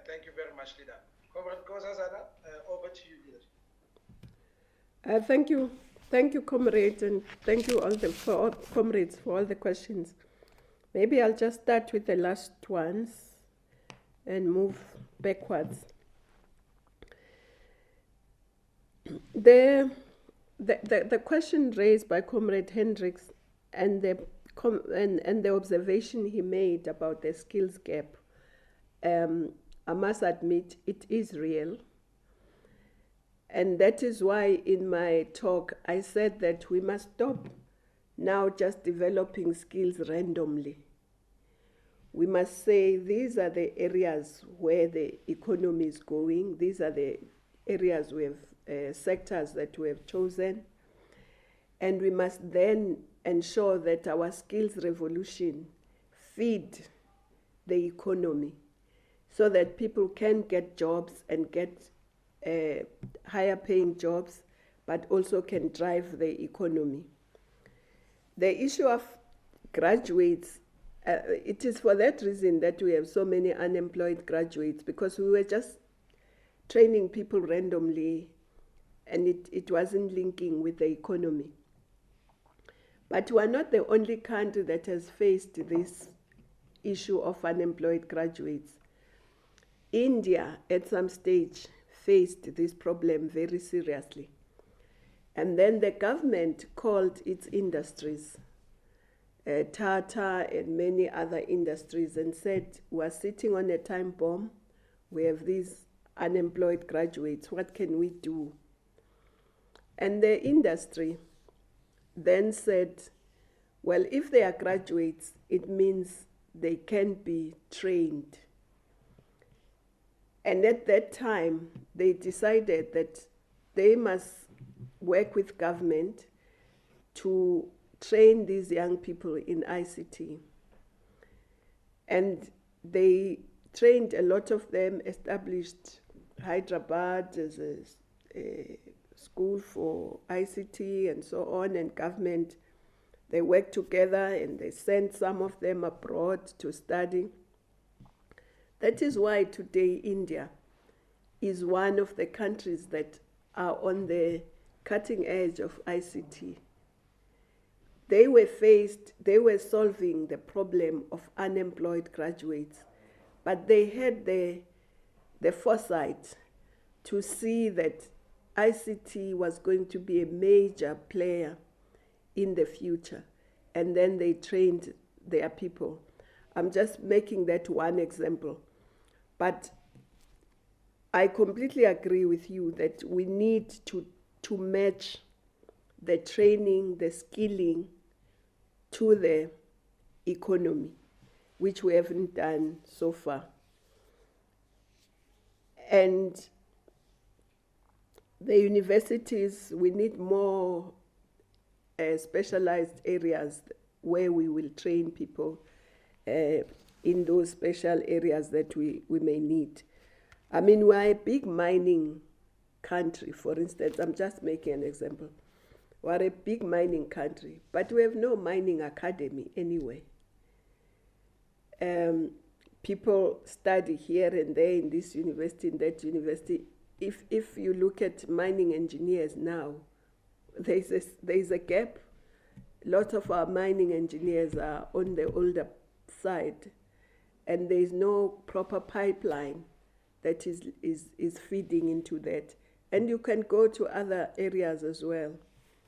Thank you very much, Leader. Comrade Nkosazana, over to you, Leader. Thank you. Thank you, comrades, and thank you comrades for all the questions. Maybe I'll just start with the last ones and move backwards. The question raised by Comrade Hendricks and the observation he made about the skills gap, I must admit it is real. And that is why in my talk I said that we must stop now just developing skills randomly. We must say these are the areas where the economy is going, these are the areas we have, sectors that we have chosen, and we must then ensure that our skills revolution feed the economy so that people can get jobs and get higher paying jobs, but also can drive the economy. The issue of graduates, it is for that reason that we have so many unemployed graduates, because we were just training people randomly and it wasn't linking with the economy. But we are not the only country that has faced this issue of unemployed graduates. India, at some stage, faced this problem very seriously. And then the government called its industries, Tata and many other industries, and said, we're sitting on a time bomb. We have these unemployed graduates. What can we do? And the industry then said, well, if they are graduates, it means they can be trained. And at that time, they decided that they must work with government to train these young people in ICT. And they trained a lot of them, established Hyderabad as a school for ICT and so on, and government, they worked together and they sent some of them abroad to study. That is why today India is one of the countries that are on the cutting edge of ICT. They were solving the problem of unemployed graduates, but they had the foresight to see that ICT was going to be a major player in the future, and then they trained their people. I'm just making that one example. But I completely agree with you that we need to match the training, the skilling to the economy, which we haven't done so far. And the universities, we need more specialized areas where we will train people in those special areas that we may need. I mean, we're a big mining country, for instance. I'm just making an example. We're a big mining country, but we have no mining academy anyway. People study here and there in this university, in that university. If you look at mining engineers now, there's a gap. Lots of our mining engineers are on the older side, and there's no proper pipeline that is feeding into that. And you can go to other areas as well.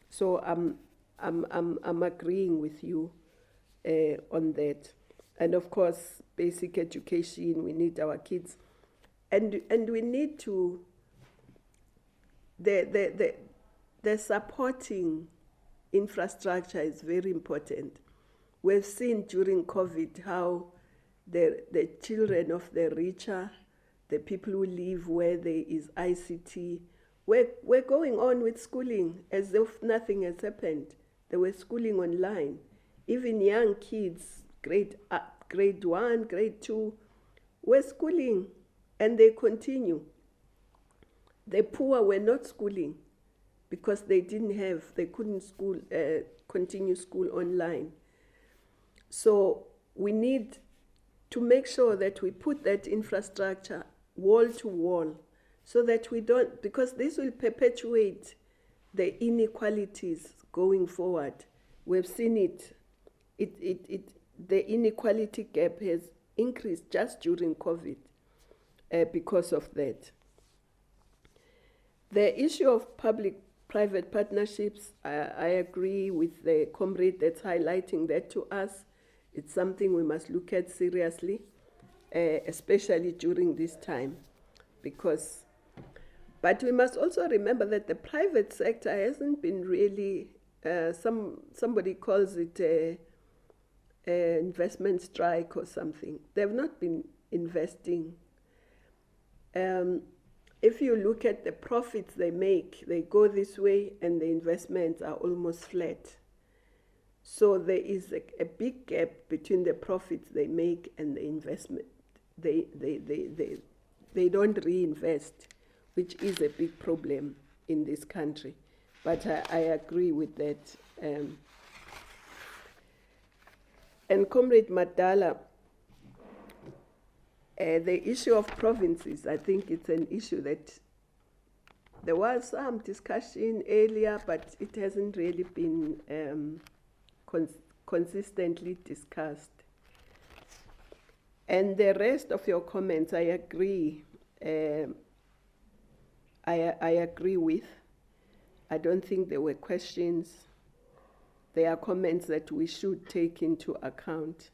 So I'm agreeing with you on that. And of course, basic education, we need our kids. And we need to, the supporting infrastructure is very important. We've seen during COVID how the children of the richer, the people who live where there is ICT, we're going on with schooling as if nothing has happened. They were schooling online. Even young kids, grade 1, grade 2, were schooling, and they continue. The poor were not schooling because they couldn't continue school online. So we need to make sure that we put that infrastructure wall to wall, so that we don't, because this will perpetuate the inequalities going forward. We've seen it. The inequality gap has increased just during COVID because of that. The issue of public-private partnerships, I agree with the comrade that's highlighting that to us. It's something we must look at seriously, especially during this time, but we must also remember that the private sector hasn't been really, somebody calls it an investment strike or something. They've not been investing. If you look at the profits they make, they go this way and the investments are almost flat. So there is a big gap between the profits they make and the investment. They don't reinvest, which is a big problem in this country. But I agree with that. And Comrade Madala, the issue of provinces, I think it's an issue that there was some discussion earlier, but it hasn't really been consistently discussed. And the rest of your comments, I agree. I agree with. I don't think there were questions. There are comments that we should take into account.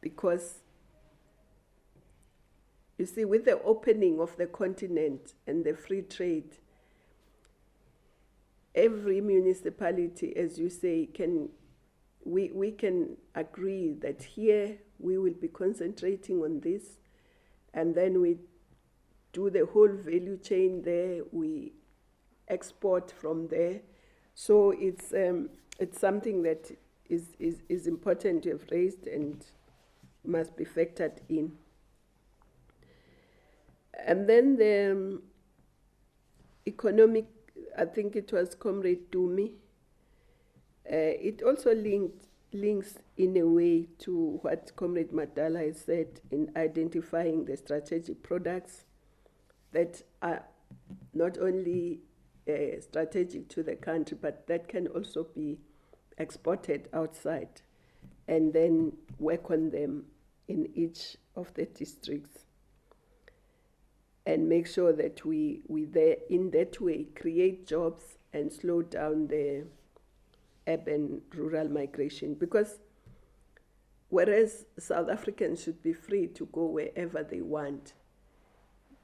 Because, you see, with the opening of the continent and the free trade, every municipality, as you say, we can agree that here we will be concentrating on this, and then we do the whole value chain there, we export from there. So it's something that is important to have raised and must be factored in. And then the economic, I think it was Comrade Dumi, it also links in a way to what Comrade Madala has said in identifying the strategic products that are not only strategic to the country, but that can also be exported outside, and then work on them in each of the districts, and make sure that we there in that way create jobs and slow down the urban-rural migration. Because whereas South Africans should be free to go wherever they want,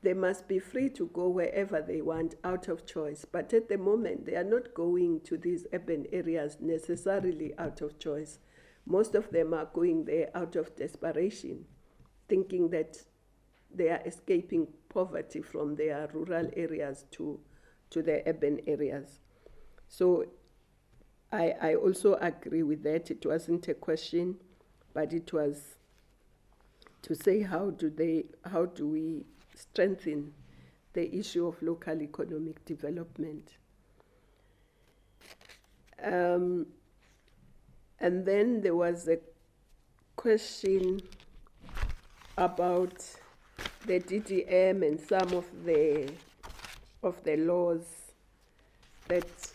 they must be free to go wherever they want out of choice. But at the moment, they are not going to these urban areas necessarily out of choice. Most of them are going there out of desperation, thinking that they are escaping poverty from their rural areas to their urban areas. So I also agree with that. It wasn't a question, but it was to say how do we strengthen the issue of local economic development. And then there was a question about the DDM and some of the laws that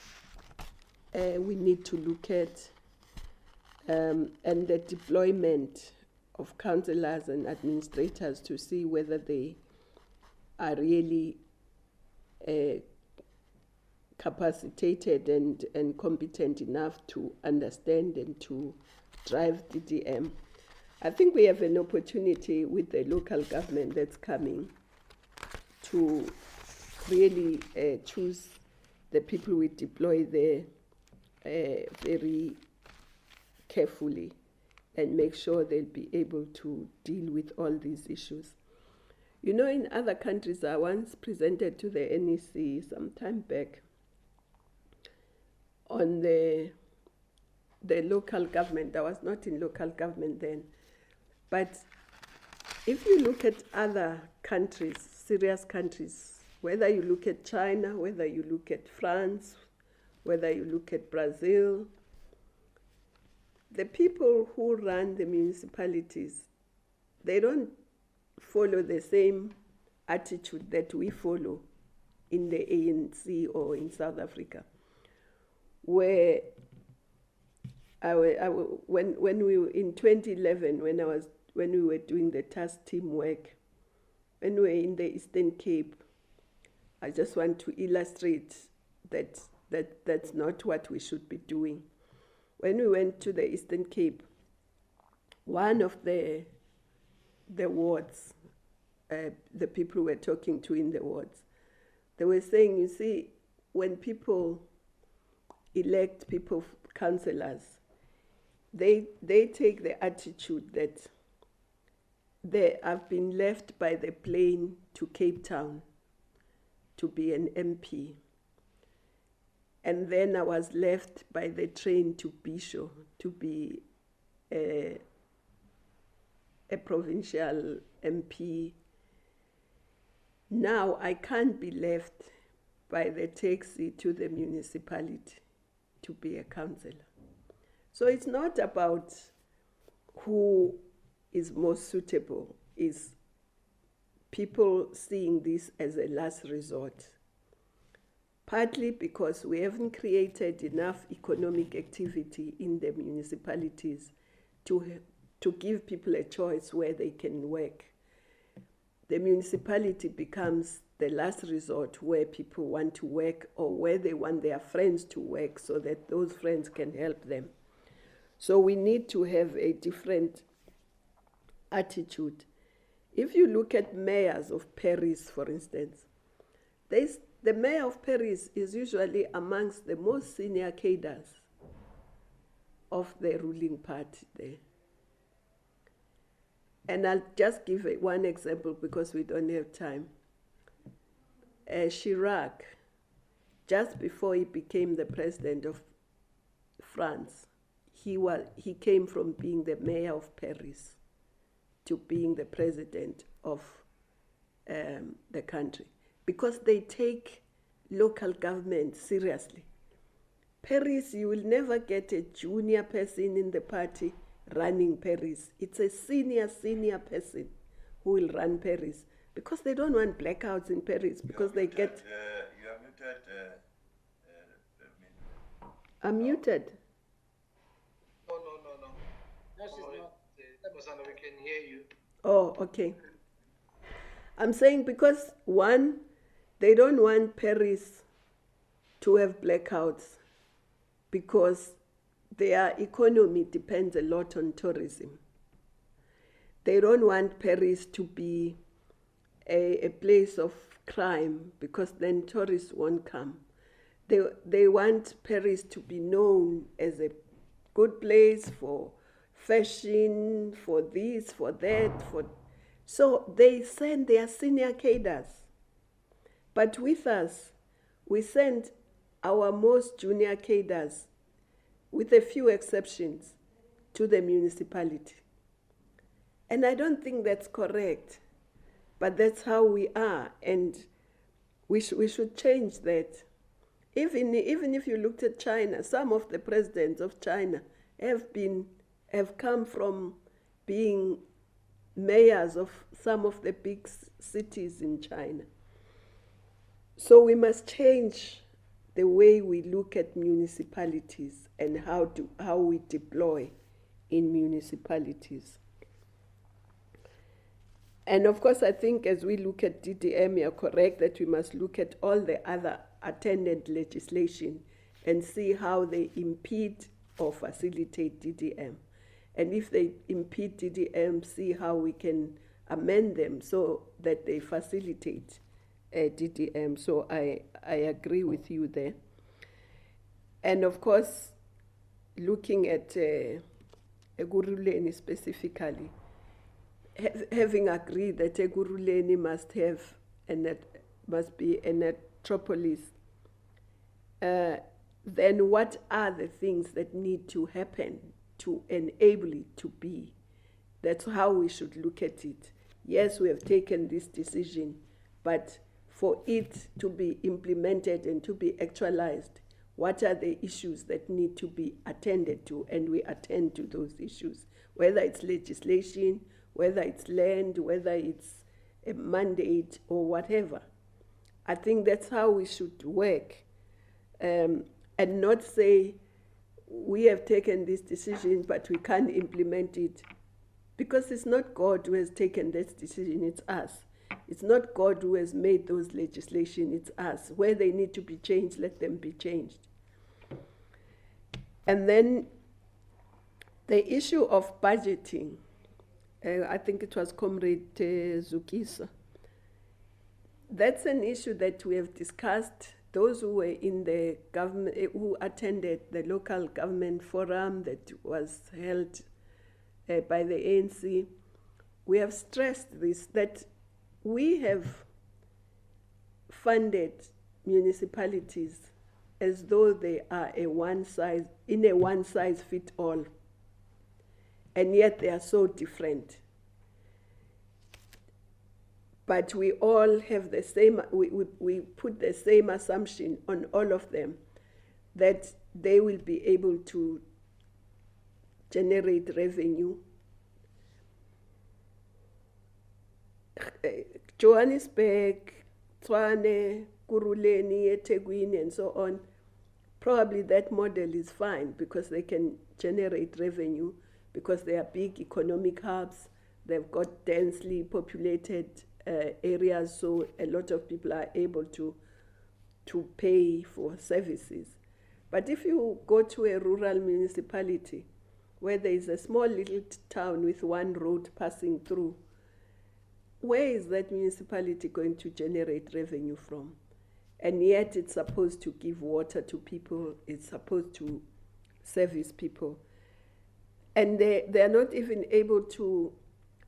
we need to look at, and the deployment of councillors and administrators to see whether they are really capacitated and competent enough to understand and to drive DDM. I think we have an opportunity with the local government that's coming to really choose the people we deploy there very carefully and make sure they'll be able to deal with all these issues. You know, in other countries, I once presented to the NEC some time back on the local government. I was not in local government then. But if you look at other countries, serious countries, whether you look at China, whether you look at France, whether you look at Brazil, the people who run the municipalities, they don't follow the same attitude that we follow in the ANC or in South Africa, where when we were in 2011, when we were doing the task team work, when we were in the Eastern Cape, I just want to illustrate that that's not what we should be doing. When we went to the Eastern Cape, one of the wards, the people were talking to in the wards, they were saying, you see, when people elect people, councillors, they take the attitude that they have been left by the plane to Cape Town to be an MP. And then I was left by the train to Bisho to be a provincial MP. Now I can't be left by the taxi to the municipality to be a councillor. So it's not about who is most suitable, it's people seeing this as a last resort. Partly because we haven't created enough economic activity in the municipalities to give people a choice where they can work. The municipality becomes the last resort where people want to work or where they want their friends to work so that those friends can help them. So we need to have a different attitude. If you look at mayors of Paris, for instance, the mayor of Paris is usually amongst the most senior cadres of the ruling party there. And I'll just give one example because we don't have time. Chirac, just before he became the president of France, he came from being the mayor of Paris to being the president of the country, because they take local government seriously. Paris, you will never get a junior person in the party running Paris. It's a senior person who will run Paris, because they don't want blackouts in Paris, because they get... You are muted. I'm muted. No. No, she's not. Rosana, we can hear you. Oh, okay. I'm saying because, one, they don't want Paris to have blackouts because their economy depends a lot on tourism. They don't want Paris to be a place of crime because then tourists won't come. They want Paris to be known as a good place for fashion, for this, for that, so they send their senior cadres. But with us, we send our most junior cadres, with a few exceptions, to the municipality. And I don't think that's correct, but that's how we are, and we should change that. Even if you looked at China, some of the presidents of China have come from being mayors of some of the big cities in China. So we must change the way we look at municipalities and how we deploy in municipalities. And of course, I think as we look at DDM, you're correct that we must look at all the other attendant legislation and see how they impede or facilitate DDM. And if they impede DDM, see how we can amend them so that they facilitate DDM. So I agree with you there. And of course, looking at Ekurhuleni specifically, having agreed that Ekurhuleni must be a metropolis, then what are the things that need to happen to enable it to be? That's how we should look at it. Yes, we have taken this decision, but for it to be implemented and to be actualized, what are the issues that need to be attended to? And we attend to those issues, whether it's legislation, whether it's land, whether it's a mandate or whatever. I think that's how we should work, and not say we have taken this decision but we can't implement it, because it's not God who has taken this decision, it's us. It's not God who has made those legislation, it's us. Where they need to be changed, let them be changed. And then the issue of budgeting, I think it was Comrade Zukisa. That's an issue that we have discussed. Those who were in the government, who attended the local government forum that was held by the ANC, we have stressed this, that we have funded municipalities as though they are a one-size-fit-all, and yet they are so different. But we all have the same, we put the same assumption on all of them, that they will be able to generate revenue. Johannesburg, Tshwane, Kuruleni, eThekwini, and so on, probably that model is fine because they can generate revenue, because they are big economic hubs, they've got densely populated areas, so a lot of people are able to pay for services. But if you go to a rural municipality where there is a small little town with one road passing through, where is that municipality going to generate revenue from? And yet it's supposed to give water to people, it's supposed to service people. And they are not even able to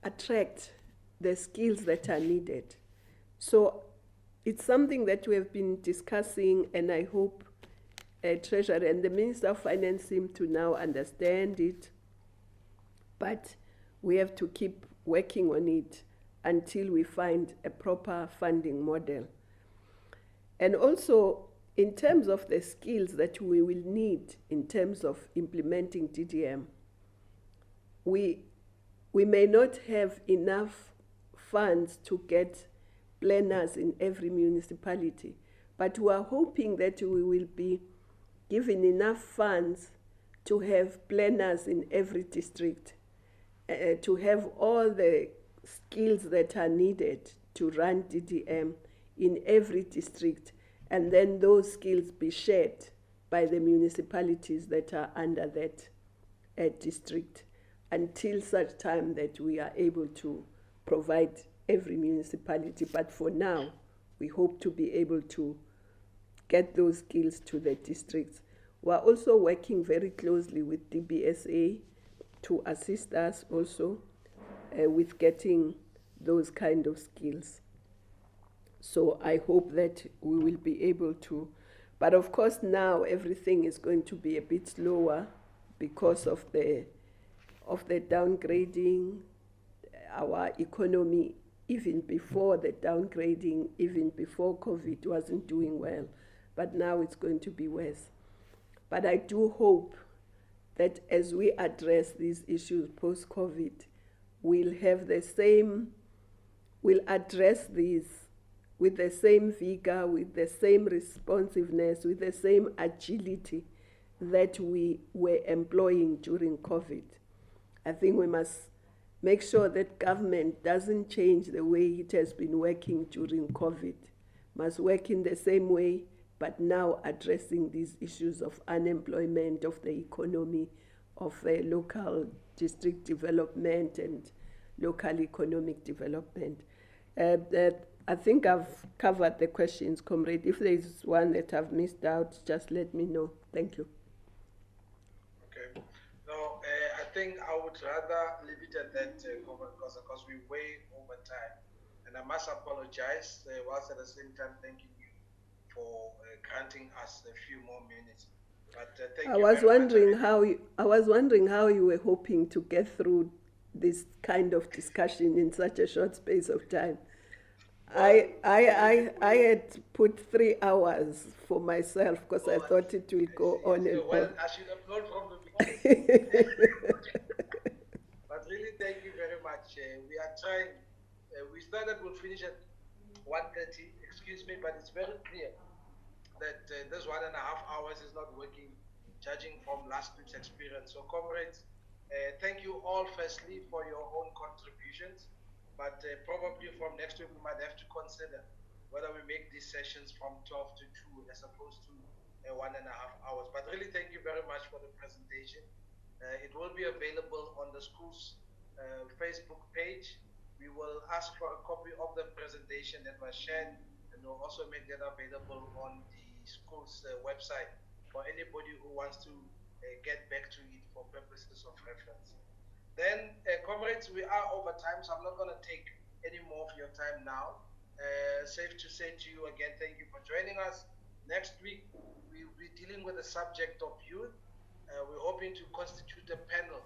attract the skills that are needed. So it's something that we have been discussing, and I hope Treasury and the Minister of Finance seem to now understand it. But we have to keep working on it until we find a proper funding model. And also, in terms of the skills that we will need in terms of implementing DDM, we may not have enough funds to get planners in every municipality, but we are hoping that we will be given enough funds to have planners in every district, to have all the skills that are needed to run DDM in every district, and then those skills be shared by the municipalities that are under that district, until such time that we are able to provide every municipality. But for now, we hope to be able to get those skills to the districts. We are also working very closely with DBSA to assist us also with getting those kind of skills. So I hope that we will be able to, but of course now everything is going to be a bit slower because of the downgrading. Our economy, even before the downgrading, even before COVID, wasn't doing well, but now it's going to be worse. But I do hope that as we address these issues post-COVID, we'll address these with the same vigor, with the same responsiveness, with the same agility that we were employing during COVID. I think we must make sure that government doesn't change the way it has been working during COVID. Must work in the same way, but now addressing these issues of unemployment, of the economy, of local district development and local economic development. I think I've covered the questions, Comrade. If there is one that I've missed out, just let me know. Thank you. Okay. No, I think I would rather leave it at that, because we way over time. And I must apologize, whilst at the same time thanking you for granting us a few more minutes. But thank I you was very wondering much. how you were hoping to get through this kind of discussion in such a short space of time. I had put 3 hours for myself because I thought it would go on and Well, on. I should have known from the beginning. But really, thank you very much. We are trying. We started, we'll finish at 1:30. Excuse me, but it's very clear that this 1.5 hours is not working, judging from last week's experience. So, comrades, thank you all firstly for your own contributions. But probably from next week, we might have to consider whether we make these sessions from 12 to 2 as opposed to 1.5 hours. But really, thank you very much for the presentation. It will be available on the school's Facebook page. We will ask for a copy of the presentation that was shared, and we'll also make that available on the school's website for anybody who wants to get back to it for purposes of reference. Then, comrades, we are over time, so I'm not going to take any more of your time now. Safe to say to you again, thank you for joining us. Next week, we'll be dealing with the subject of youth. We're hoping to constitute a panel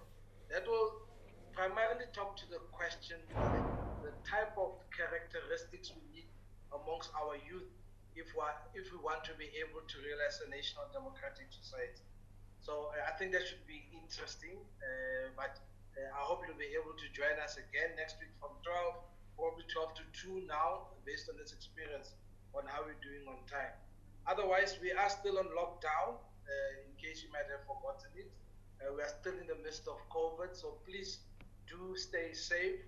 that will primarily talk to the question of the type of characteristics we need amongst our youth if we want to be able to realize a national democratic society. So I think that should be interesting, but I hope you'll be able to join us again next week from 12, probably 12 to 2 now, based on this experience on how we're doing on time. Otherwise, we are still on lockdown, in case you might have forgotten it. We are still in the midst of COVID, so please do stay safe.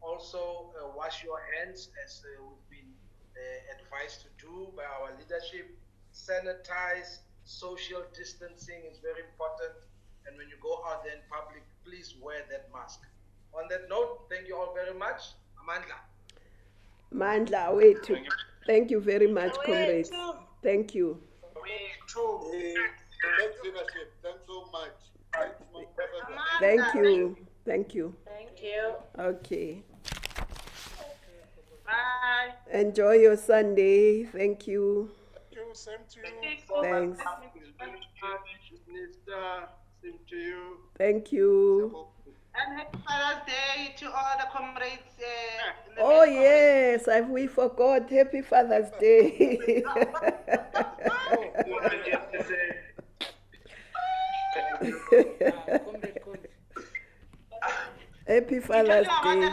Also, wash your hands as we've been advised to do by our leadership. Sanitize, social distancing is very important. And when you go out there in public, please wear that mask. On that note, thank you all very much. Amandla. Mandla, wait. Thank you very much, comrades. Thank you. Thanks, leadership. Thanks so much. Thank you. Thank you. Thank you. Okay. Bye. Enjoy your Sunday. Thank you. Thank you. Same to you. Thanks. Minister, same to you. Thank you. And happy Father's Day to all the comrades. Oh yes, we forgot. Happy Father's Day. Happy Father's Day.